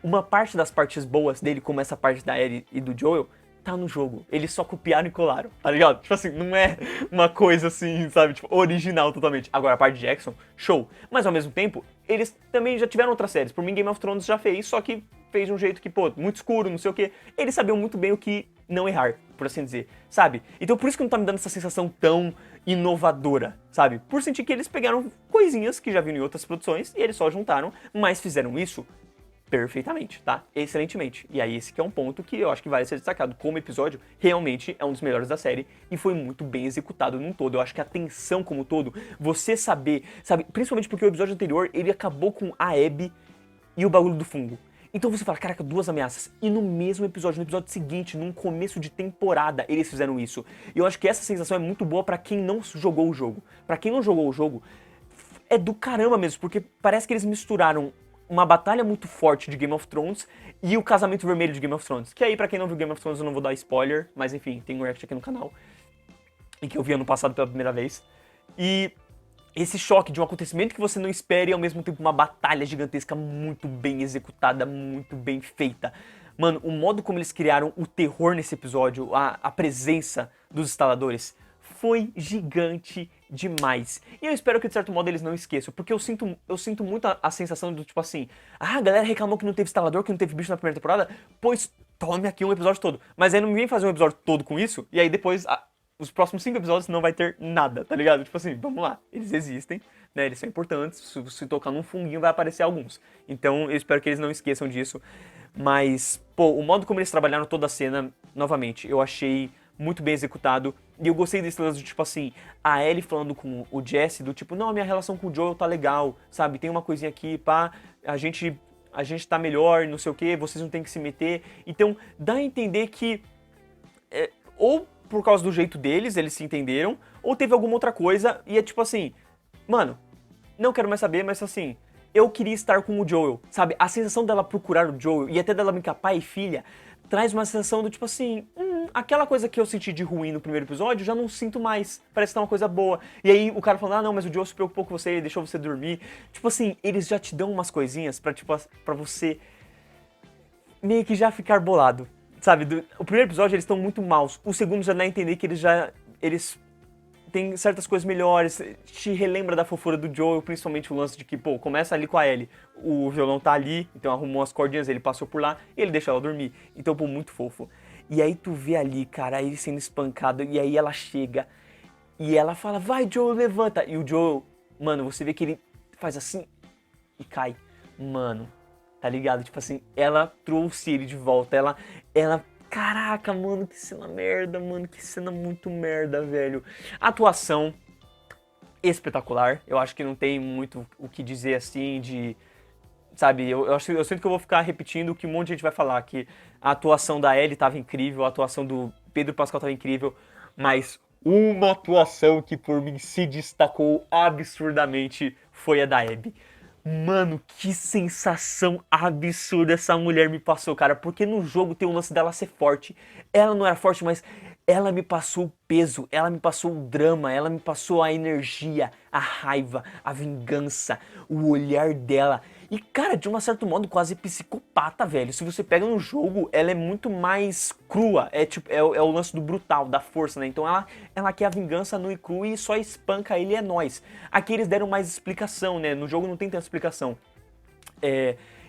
uma parte das partes boas dele, como essa parte da Ellie e do Joel, tá no jogo. Eles só copiaram e colaram, tá ligado? Tipo assim, não é uma coisa assim, sabe, tipo, original totalmente. Agora, a parte de Jackson, show. Mas ao mesmo tempo, eles também já tiveram outras séries. Por mim, Game of Thrones já fez, só que fez de um jeito que, pô, muito escuro, não sei o quê. Eles sabiam muito bem o que não errar, por assim dizer, sabe? Então por isso que não tá me dando essa sensação tão inovadora, sabe? Por sentir que eles pegaram coisinhas que já viram em outras produções e eles só juntaram, mas fizeram isso perfeitamente, tá? Excelentemente. E aí esse que é um ponto que eu acho que vale ser destacado. Como episódio, realmente é um dos melhores da série e foi muito bem executado num todo. Eu acho que a tensão como um todo, você sabe, principalmente porque o episódio anterior, ele acabou com a Abby e o bagulho do fungo. Então você fala, caraca, 2 ameaças. E no mesmo episódio, no episódio seguinte, num começo de temporada, eles fizeram isso. E eu acho que essa sensação é muito boa pra quem não jogou o jogo. Pra quem não jogou o jogo, é do caramba mesmo, porque parece que eles misturaram uma batalha muito forte de Game of Thrones e o casamento vermelho de Game of Thrones. Que aí, pra quem não viu Game of Thrones, eu não vou dar spoiler, mas enfim, tem um react aqui no canal. E que eu vi ano passado pela primeira vez. E esse choque de um acontecimento que você não espera e ao mesmo tempo uma batalha gigantesca muito bem executada, muito bem feita. Mano, o modo como eles criaram o terror nesse episódio, a presença dos instaladores, foi gigante demais. E eu espero que de certo modo eles não esqueçam, porque eu sinto muito a sensação do tipo assim, a galera reclamou que não teve instalador, que não teve bicho na primeira temporada, pois tome aqui um episódio todo. Mas aí não me vem fazer um episódio todo com isso, e aí depois os próximos 5 episódios não vai ter nada, tá ligado? Tipo assim, vamos lá, eles existem, né, eles são importantes, se tocar num funguinho vai aparecer alguns. Então eu espero que eles não esqueçam disso, mas, pô, o modo como eles trabalharam toda a cena, novamente, eu achei muito bem executado, e eu gostei desse lance do tipo assim, a Ellie falando com o Jesse, do tipo, não, a minha relação com o Joel tá legal, sabe, tem uma coisinha aqui, pá, a gente tá melhor, não sei o que, vocês não tem que se meter, então dá a entender que, ou por causa do jeito deles, eles se entenderam, ou teve alguma outra coisa, e é tipo assim, mano, não quero mais saber, mas assim, eu queria estar com o Joel, sabe, a sensação dela procurar o Joel, e até dela brincar pai e filha, traz uma sensação do tipo assim, aquela coisa que eu senti de ruim no primeiro episódio, já não sinto mais, parece que tá uma coisa boa. E aí o cara falando, não, mas o Joel se preocupou com você, ele deixou você dormir. Tipo assim, eles já te dão umas coisinhas pra, tipo, pra você meio que já ficar bolado, sabe? O primeiro episódio eles estão muito maus, o segundo já dá a entender que eles tem certas coisas melhores, te relembra da fofura do Joel, principalmente o lance de que, pô, começa ali com a Ellie, o violão tá ali, então arrumou as cordinhas, ele passou por lá e ele deixa ela dormir. Então, pô, muito fofo. E aí tu vê ali, cara, ele sendo espancado, e aí ela chega e ela fala, vai Joel, levanta. E o Joel, mano, você vê que ele faz assim e cai. Mano, tá ligado? Tipo assim, ela trouxe ele de volta, ela caraca, mano, que cena merda, mano, que cena muito merda, velho. Atuação espetacular, eu acho que não tem muito o que dizer assim de... Sabe, eu sinto que eu vou ficar repetindo o que um monte de gente vai falar, que a atuação da Ellie tava incrível, a atuação do Pedro Pascal tava incrível, mas uma atuação que por mim se destacou absurdamente foi a da Abby. Mano, que sensação absurda essa mulher me passou, cara. Porque no jogo tem o lance dela ser forte. Ela não era forte, mas ela me passou o peso, ela me passou o drama, ela me passou a energia, a raiva, a vingança, o olhar dela. E, cara, de um certo modo, quase psicopata, velho. Se você pega no jogo, ela é muito mais crua. É o lance do brutal, da força, né? Então ela quer a vingança nua e crua e só espanca ele, é nóis. Aqui eles deram mais explicação, né? No jogo não tem tanta explicação.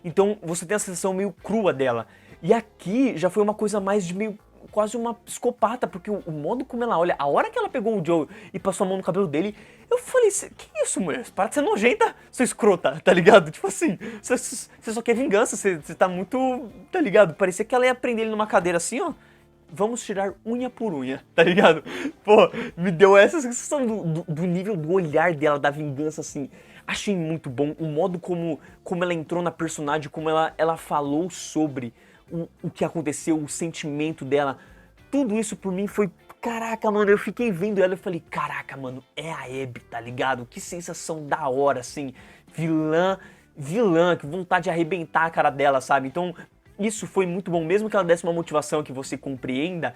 Então você tem a sensação meio crua dela. E aqui já foi uma coisa mais de meio... quase uma psicopata, porque o modo como ela olha, a hora que ela pegou o Joe e passou a mão no cabelo dele, eu falei, que isso, mulher? Para de ser nojenta, sua escrota, tá ligado? Tipo assim, você só quer vingança, você tá muito, tá ligado? Parecia que ela ia prender ele numa cadeira assim, ó, vamos tirar unha por unha, tá ligado? Pô, me deu essa sensação do nível do olhar dela, da vingança, assim. Achei muito bom o modo como ela entrou na personagem, como ela falou sobre o que aconteceu, o sentimento dela. Tudo isso por mim foi... Caraca, mano, eu fiquei vendo ela e falei, caraca, mano, é a Abby, tá ligado? Que sensação da hora, assim. Vilã, que vontade de arrebentar a cara dela, sabe? Então, isso foi muito bom. Mesmo que ela desse uma motivação que você compreenda,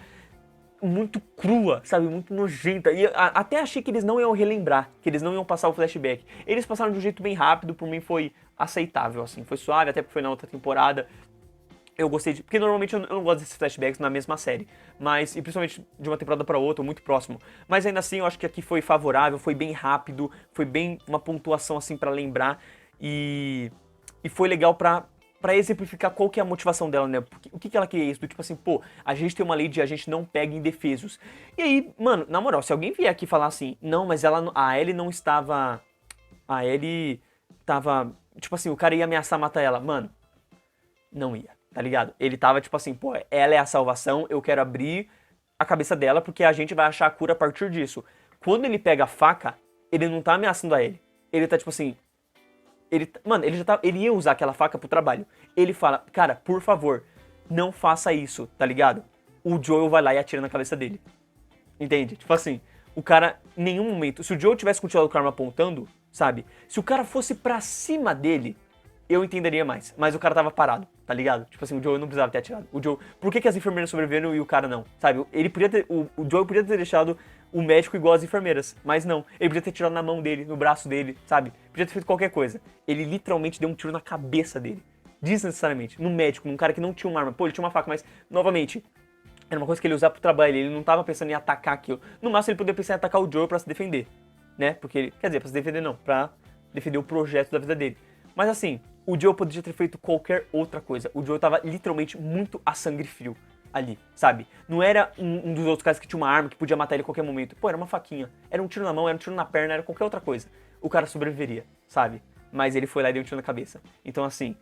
muito crua, sabe? Muito nojenta. E até achei que eles não iam relembrar, que eles não iam passar o flashback. Eles passaram de um jeito bem rápido, por mim foi aceitável, assim. Foi suave, até porque foi na outra temporada. Eu gostei porque normalmente eu não gosto desses flashbacks na mesma série, mas, e principalmente de uma temporada para outra, muito próximo. Mas ainda assim, eu acho que aqui foi favorável, foi bem rápido, foi bem uma pontuação assim para lembrar, e foi legal pra exemplificar qual que é a motivação dela, né? O que ela queria isso? Do tipo assim, pô, a gente tem uma lei de a gente não pega indefesos. E aí, mano, na moral, se alguém vier aqui falar assim, não, mas a Ellie não estava... A Ellie tava... Tipo assim, o cara ia ameaçar matar ela. Mano, não ia, tá ligado? Ele tava tipo assim, pô, ela é a salvação, eu quero abrir a cabeça dela porque a gente vai achar a cura a partir disso. Quando ele pega a faca, ele não tá ameaçando a ele. Ele tá tipo assim, mano, ele ia usar aquela faca pro trabalho. Ele fala, cara, por favor, não faça isso, tá ligado? O Joel vai lá e atira na cabeça dele. Entende? Tipo assim, o cara, em nenhum momento, se o Joel tivesse continuado com a arma apontando, sabe? Se o cara fosse pra cima dele, eu entenderia mais. Mas o cara tava parado, tá ligado? Tipo assim, o Joel não precisava ter atirado. O Joel, por que as enfermeiras sobreviveram e o cara não? Sabe? Ele podia ter, o Joel podia ter deixado o médico igual as enfermeiras, mas não. Ele podia ter tirado na mão dele, no braço dele, sabe? Podia ter feito qualquer coisa. Ele literalmente deu um tiro na cabeça dele. Desnecessariamente. No médico, num cara que não tinha uma arma. Pô, ele tinha uma faca, mas, novamente, era uma coisa que ele ia usar pro trabalho. Ele não tava pensando em atacar aquilo. No máximo, ele poderia pensar em atacar o Joel pra se defender, né? Porque ele, quer dizer, pra se defender não, pra defender o projeto da vida dele. Mas assim, o Joel poderia ter feito qualquer outra coisa. O Joel tava literalmente muito a sangue frio ali, sabe? Não era um dos outros caras que tinha uma arma que podia matar ele a qualquer momento. Pô, era uma faquinha. Era um tiro na mão, era um tiro na perna, era qualquer outra coisa. O cara sobreviveria, sabe? Mas ele foi lá e deu um tiro na cabeça. Então assim,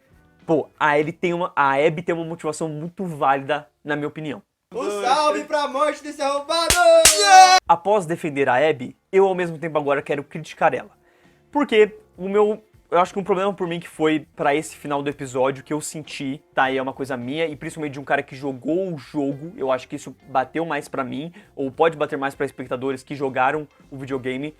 pô, a Abby tem uma motivação muito válida, na minha opinião. Um salve pra morte desse arrombado! Após defender a Abby, eu ao mesmo tempo agora quero criticar ela. Porque eu acho que um problema por mim que foi pra esse final do episódio que eu senti, tá, e é uma coisa minha, e principalmente de um cara que jogou o jogo, eu acho que isso bateu mais pra mim, ou pode bater mais pra espectadores que jogaram o videogame,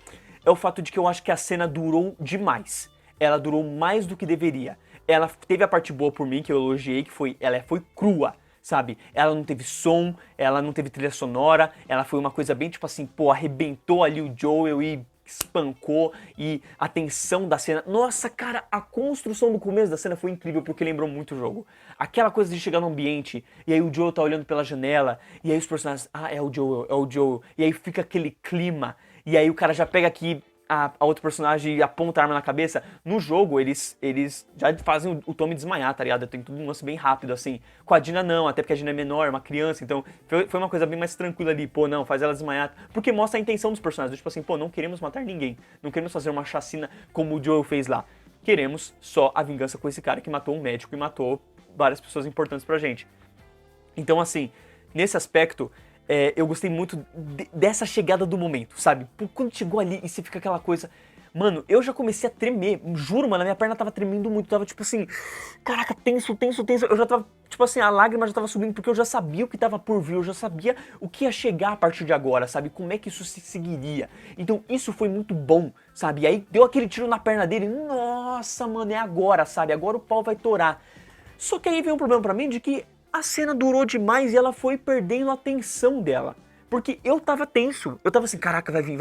é o fato de que eu acho que a cena durou demais. Ela durou mais do que deveria. Ela teve a parte boa por mim, que eu elogiei, que foi, ela foi crua, sabe? Ela não teve som, ela não teve trilha sonora, ela foi uma coisa bem tipo assim, pô, arrebentou ali o Joel e espancou, e a tensão da cena. Nossa, cara, a construção do começo da cena foi incrível porque lembrou muito o jogo. Aquela coisa de chegar no ambiente, e aí o Joel tá olhando pela janela, e aí os personagens, é o Joel, e aí fica aquele clima, e aí o cara já pega aqui a outro personagem e aponta a arma na cabeça. No jogo, eles já fazem o Tommy desmaiar, tá ligado? Tem tudo um lance bem rápido, assim. Com a Dina não, até porque a Dina é menor, uma criança, então foi uma coisa bem mais tranquila ali. Pô, não, faz ela desmaiar. Porque mostra a intenção dos personagens. Tipo assim, pô, não queremos matar ninguém. Não queremos fazer uma chacina como o Joel fez lá. Queremos só a vingança com esse cara que matou um médico e matou várias pessoas importantes pra gente. Então, assim, nesse aspecto, eu gostei muito dessa chegada do momento, sabe? Quando chegou ali e você fica aquela coisa... Mano, eu já comecei a tremer, juro, mano, a minha perna tava tremendo muito, tava tipo assim... Caraca, tenso, eu já tava, tipo assim, a lágrima já tava subindo, porque eu já sabia o que tava por vir, eu já sabia o que ia chegar a partir de agora, sabe? Como é que isso se seguiria. Então isso foi muito bom, sabe? E aí deu aquele tiro na perna dele, nossa, mano, é agora, sabe? Agora o pau vai torar. Só que aí veio um problema pra mim de que... A cena durou demais e ela foi perdendo a tensão dela. Porque eu tava tenso. Eu tava assim, caraca, vai vir.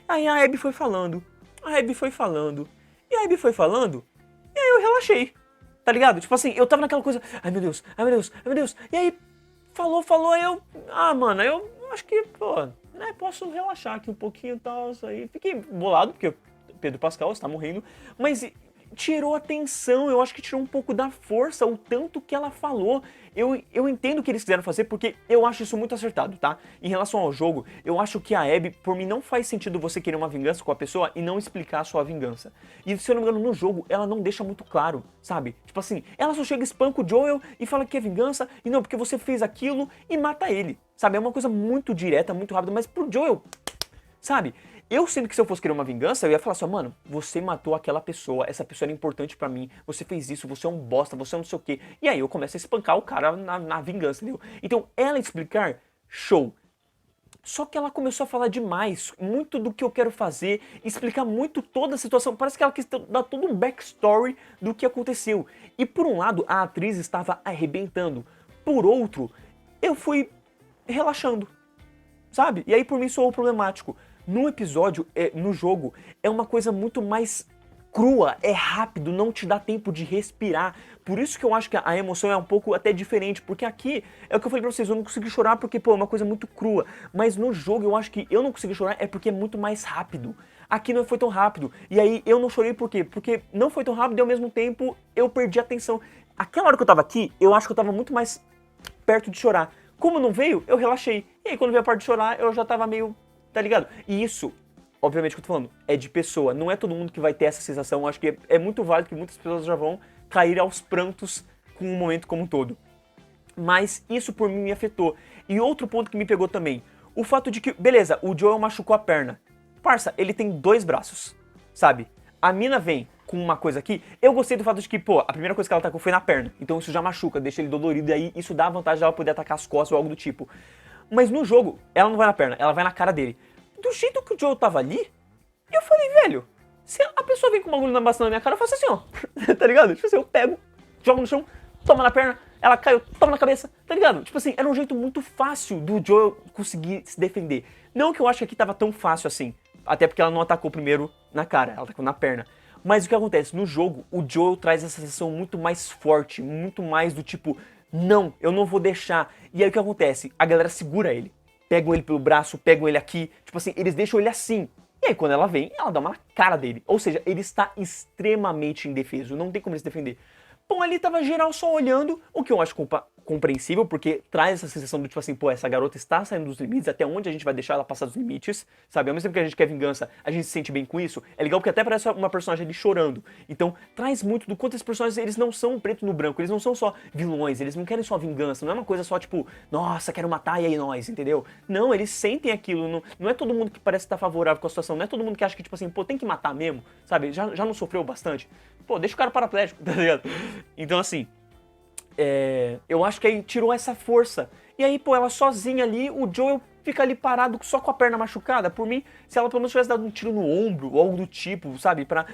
Aí a Abby foi falando. E a Abby foi falando. E aí eu relaxei. Tá ligado? Tipo assim, eu tava naquela coisa, ai meu Deus. E aí, falou, aí eu... Ah, mano, eu acho que, pô, né, posso relaxar aqui um pouquinho e tal, isso aí. Fiquei bolado, porque Pedro Pascal está morrendo. Mas... tirou a tensão, eu acho que tirou um pouco da força, o tanto que ela falou. Eu entendo o que eles quiseram fazer porque eu acho isso muito acertado, tá? Em relação ao jogo, eu acho que a Abby, por mim, não faz sentido você querer uma vingança com a pessoa e não explicar a sua vingança. E se eu não me engano, no jogo, ela não deixa muito claro, sabe? Tipo assim, ela só chega, espanca o Joel e fala que é vingança, e não, porque você fez aquilo e mata ele, sabe? É uma coisa muito direta, muito rápida, mas pro Joel, sabe? Eu sinto que se eu fosse querer uma vingança, eu ia falar assim, mano, você matou aquela pessoa, essa pessoa era importante pra mim, você fez isso, você é um bosta, você é não sei o quê. E aí eu começo a espancar o cara na vingança, entendeu? Então, ela explicar, show. Só que ela começou a falar demais, muito do que eu quero fazer, explicar muito toda a situação. Parece que ela quis dar todo um backstory do que aconteceu. E por um lado, a atriz estava arrebentando. Por outro, eu fui relaxando, sabe? E aí por mim soou problemático. No episódio, no jogo, é uma coisa muito mais crua, é rápido, não te dá tempo de respirar. Por isso que eu acho que a emoção é um pouco até diferente, porque aqui, é o que eu falei pra vocês, eu não consegui chorar porque, pô, é uma coisa muito crua. Mas no jogo eu acho que eu não consegui chorar é porque é muito mais rápido. Aqui não foi tão rápido. E aí eu não chorei por quê? Porque não foi tão rápido e ao mesmo tempo eu perdi a atenção. Aquela hora que eu tava aqui, eu acho que eu tava muito mais perto de chorar. Como não veio, eu relaxei. E aí quando veio a parte de chorar, eu já tava meio... Tá ligado? E isso, obviamente que eu tô falando, é de pessoa. Não é todo mundo que vai ter essa sensação. Eu acho que é muito válido que muitas pessoas já vão cair aos prantos com o momento como um todo. Mas isso por mim me afetou. E outro ponto que me pegou também, o fato de que, beleza, o Joel machucou a perna. Parça, ele tem 2 braços, sabe? A mina vem com uma coisa aqui, eu gostei do fato de que, pô, a primeira coisa que ela atacou foi na perna. Então isso já machuca, deixa ele dolorido, e aí isso dá a vantagem dela poder atacar as costas ou algo do tipo. Mas no jogo, ela não vai na perna, ela vai na cara dele. Do jeito que o Joel tava ali, eu falei, velho, se a pessoa vem com uma agulha bastante na minha cara, eu faço assim, ó. Tá ligado? Tipo assim, eu pego, jogo no chão, toma na perna, ela caiu, toma na cabeça, tá ligado? Tipo assim, era um jeito muito fácil do Joel conseguir se defender. Não que eu acho que aqui tava tão fácil assim, até porque ela não atacou primeiro na cara, ela atacou na perna. Mas o que acontece? No jogo, o Joel traz essa sensação muito mais forte, muito mais do tipo, não, eu não vou deixar. E aí o que acontece? A galera segura ele, pegam ele pelo braço, pegam ele aqui, tipo assim, eles deixam ele assim. E aí quando ela vem, ela dá uma na cara dele. Ou seja, ele está extremamente indefeso, não tem como ele se defender. Bom, ali tava geral só olhando, o que eu acho compreensível, porque traz essa sensação do tipo assim, pô, essa garota está saindo dos limites, até onde a gente vai deixar ela passar dos limites, sabe? Ao mesmo tempo que a gente quer vingança, a gente se sente bem com isso. É legal porque até parece uma personagem ali chorando. Então, traz muito do quanto esses personagens, eles não são preto no branco, eles não são só vilões, eles não querem só vingança, não é uma coisa só tipo, nossa, quero matar e aí nós, entendeu? Não, eles sentem aquilo, não é todo mundo que parece estar favorável com a situação, não é todo mundo que acha que tipo assim, pô, tem que matar mesmo, sabe? Já não sofreu bastante? Pô, deixa o cara paraplégico, tá ligado? Então, assim, eu acho que aí tirou essa força. E aí, pô, ela sozinha ali, o Joel fica ali parado só com a perna machucada. Por mim, se ela pelo menos tivesse dado um tiro no ombro ou algo do tipo, sabe? Pra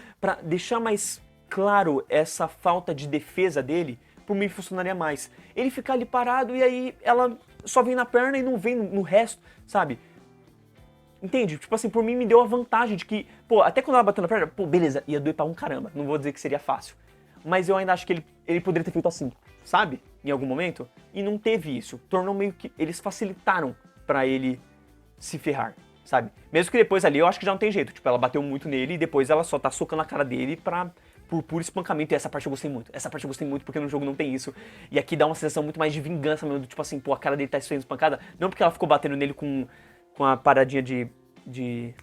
deixar mais claro essa falta de defesa dele, por mim funcionaria mais. Ele ficar ali parado e aí ela só vem na perna e não vem no resto, sabe? Entende? Tipo assim, por mim me deu a vantagem de que, pô, até quando ela bateu na perna, pô, beleza, ia doer pra um caramba. Não vou dizer que seria fácil. Mas eu ainda acho que ele poderia ter feito assim, sabe? Em algum momento. E não teve isso. Tornou meio que... Eles facilitaram pra ele se ferrar, sabe? Mesmo que depois ali eu acho que já não tem jeito. Tipo, ela bateu muito nele e depois ela só tá socando a cara dele por puro espancamento. E essa parte eu gostei muito. Essa parte eu gostei muito porque no jogo não tem isso. E aqui dá uma sensação muito mais de vingança mesmo. Do tipo assim, pô, a cara dele tá sendo espancada. Não porque ela ficou batendo nele com a paradinha de...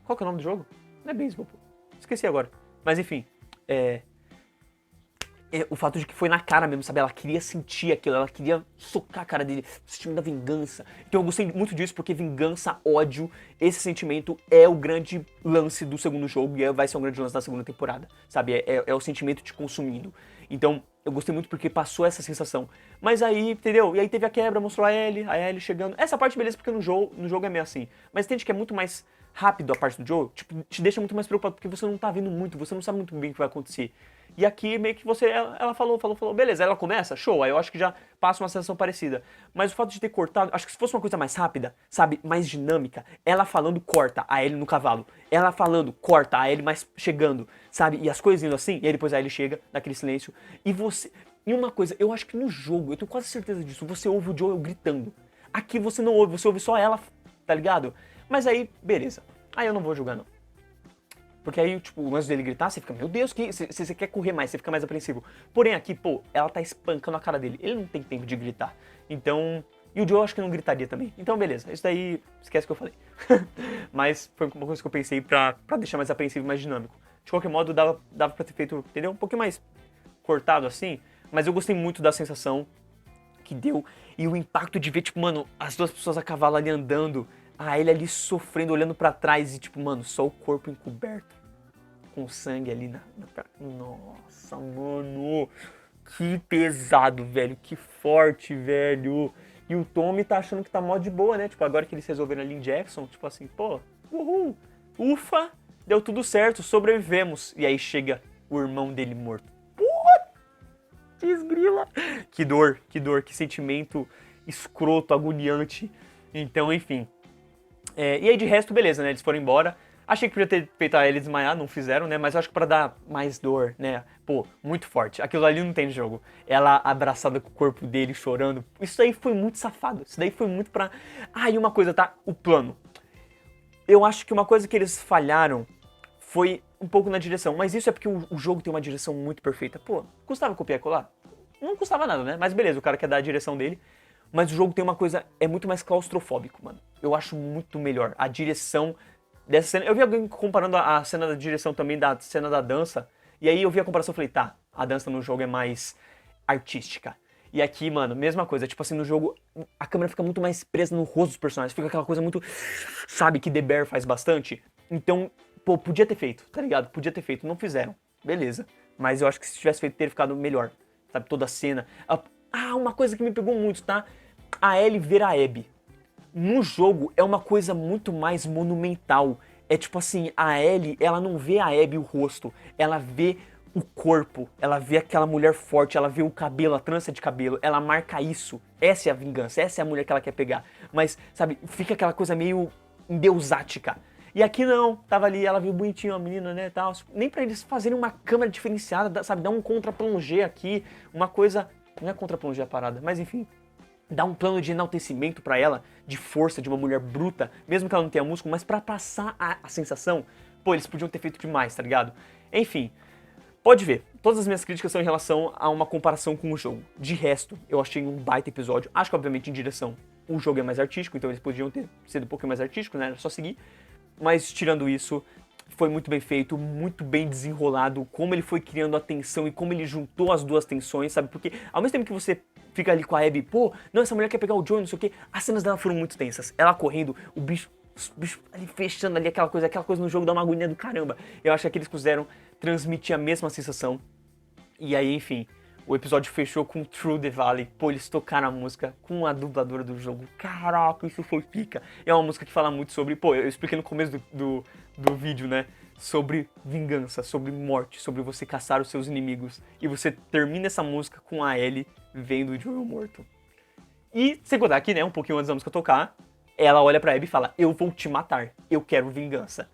Qual que é o nome do jogo? Não é beisebol, pô. Esqueci agora. Mas enfim, o fato de que foi na cara mesmo, sabe? Ela queria sentir aquilo, ela queria socar a cara dele, o sentimento da vingança. Então eu gostei muito disso, porque vingança, ódio, esse sentimento é o grande lance do segundo jogo e vai ser um grande lance da segunda temporada, sabe? É o sentimento te consumindo. Então eu gostei muito porque passou essa sensação. Mas aí, entendeu? E aí teve a quebra, mostrou a Ellie chegando. Essa parte beleza, porque no jogo é meio assim. Mas entende que é muito mais rápido a parte do jogo, tipo, te deixa muito mais preocupado, porque você não tá vendo muito, você não sabe muito bem o que vai acontecer. E aqui meio que ela falou, beleza, ela começa, show, aí eu acho que já passa uma sensação parecida. Mas o fato de ter cortado, acho que se fosse uma coisa mais rápida, sabe, mais dinâmica, ela falando, corta a Ellie no cavalo, ela falando, corta a Ellie mais chegando, sabe, e as coisas indo assim, e aí depois a Ellie chega, naquele silêncio, e uma coisa, eu acho que no jogo, eu tenho quase certeza disso, você ouve o Joel gritando. Aqui você não ouve, você ouve só ela, tá ligado? Mas aí, beleza, aí eu não vou julgar não. Porque aí, tipo, o lance dele gritar, você fica, meu Deus, se você quer correr mais, você fica mais apreensivo. Porém aqui, pô, ela tá espancando a cara dele. Ele não tem tempo de gritar. Então... E o Joe acho que não gritaria também. Então, beleza. Isso daí, esquece o que eu falei. Mas foi uma coisa que eu pensei pra deixar mais apreensivo e mais dinâmico. De qualquer modo, dava pra ter feito, entendeu? Um pouquinho mais cortado assim. Mas eu gostei muito da sensação que deu. E o impacto de ver, tipo, mano, as duas pessoas a cavalo ali andando... A Ellie ali sofrendo, olhando pra trás e tipo, mano, só o corpo encoberto. Com sangue ali na perna. Nossa, mano. Que pesado, velho. Que forte, velho. E o Tommy tá achando que tá mó de boa, né? Tipo, agora que eles resolveram ali em Jackson, tipo assim, pô, uhul. Ufa, deu tudo certo, sobrevivemos. E aí chega o irmão dele morto. Putz, grila. Que dor, que sentimento escroto, agoniante. Então, enfim... e aí de resto, beleza, né? Eles foram embora. Achei que podia ter feito a Ellie desmaiar, não fizeram, né? Mas eu acho que pra dar mais dor, né? Pô, muito forte. Aquilo ali não tem jogo. Ela abraçada com o corpo dele, chorando. Isso aí foi muito safado. Isso daí foi muito pra... Ah, e uma coisa, tá? O plano. Eu acho que uma coisa que eles falharam foi um pouco na direção. Mas isso é porque o jogo tem uma direção muito perfeita. Pô, custava copiar e colar? Não custava nada, né? Mas beleza, o cara quer dar a direção dele. Mas o jogo tem uma coisa, é muito mais claustrofóbico, mano. Eu acho muito melhor a direção dessa cena. Eu vi alguém comparando a cena da direção também da cena da dança. E aí eu vi a comparação e falei, tá, a dança no jogo é mais artística. E aqui, mano, mesma coisa. Tipo assim, no jogo, a câmera fica muito mais presa no rosto dos personagens. Fica aquela coisa muito... Sabe, que The Bear faz bastante. Então, pô, podia ter feito, tá ligado? Podia ter feito. Não fizeram. Beleza. Mas eu acho que se tivesse feito, teria ficado melhor. Sabe, toda a cena. Uma coisa que me pegou muito, tá? A Ellie ver a Abby. No jogo, é uma coisa muito mais monumental. É tipo assim, a Ellie, ela não vê a Abby o rosto. Ela vê o corpo. Ela vê aquela mulher forte. Ela vê o cabelo, a trança de cabelo. Ela marca isso. Essa é a vingança. Essa é a mulher que ela quer pegar. Mas, sabe, fica aquela coisa meio endeusática. E aqui não, tava ali, ela viu bonitinho a menina, né, tal. Nem pra eles fazerem uma câmera diferenciada, sabe, dar um contra-plongé aqui, uma coisa... Não é contra-plongé a parada, mas enfim. Dar um plano de enaltecimento pra ela, de força, de uma mulher bruta, mesmo que ela não tenha músculo, mas pra passar a sensação, pô, eles podiam ter feito demais, tá ligado? Enfim, pode ver, todas as minhas críticas são em relação a uma comparação com o jogo. De resto, eu achei um baita episódio, acho que obviamente em direção, o jogo é mais artístico, então eles podiam ter sido um pouquinho mais artístico, né, era só seguir. Mas tirando isso, foi muito bem feito, muito bem desenrolado, como ele foi criando a tensão e como ele juntou as duas tensões, sabe? Porque ao mesmo tempo que você fica ali com a Abby, pô, não, essa mulher quer pegar o Joey, não sei o quê, as cenas dela foram muito tensas. Ela correndo, os bichos ali fechando ali, aquela coisa no jogo dá uma agonia do caramba. Eu acho que aqui eles quiseram transmitir a mesma sensação. E aí, enfim, o episódio fechou com Through the Valley. Pô, eles tocaram a música com a dubladora do jogo. Caraca, isso foi pica. É uma música que fala muito sobre... Pô, eu expliquei no começo do vídeo, né? Sobre vingança, sobre morte, sobre você caçar os seus inimigos. E você termina essa música com a Ellie vendo o Joel morto. E, sem contar aqui, né? Um pouquinho antes da música tocar, ela olha pra Abby e fala, eu vou te matar, eu quero vingança.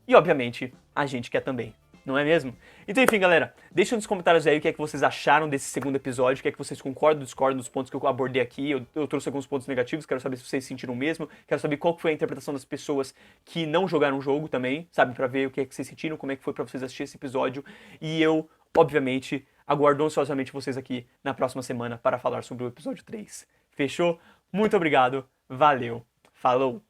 E, obviamente, a gente quer também. Não é mesmo? Então, enfim, galera, deixa nos comentários aí o que é que vocês acharam desse segundo episódio, o que é que vocês concordam ou discordam dos pontos que eu abordei aqui. Eu trouxe alguns pontos negativos, quero saber se vocês sentiram o mesmo, quero saber qual foi a interpretação das pessoas que não jogaram o jogo também, sabe, pra ver o que é que vocês sentiram, como é que foi pra vocês assistir esse episódio. E eu, obviamente, aguardo ansiosamente vocês aqui na próxima semana para falar sobre o episódio 3. Fechou? Muito obrigado, valeu, falou!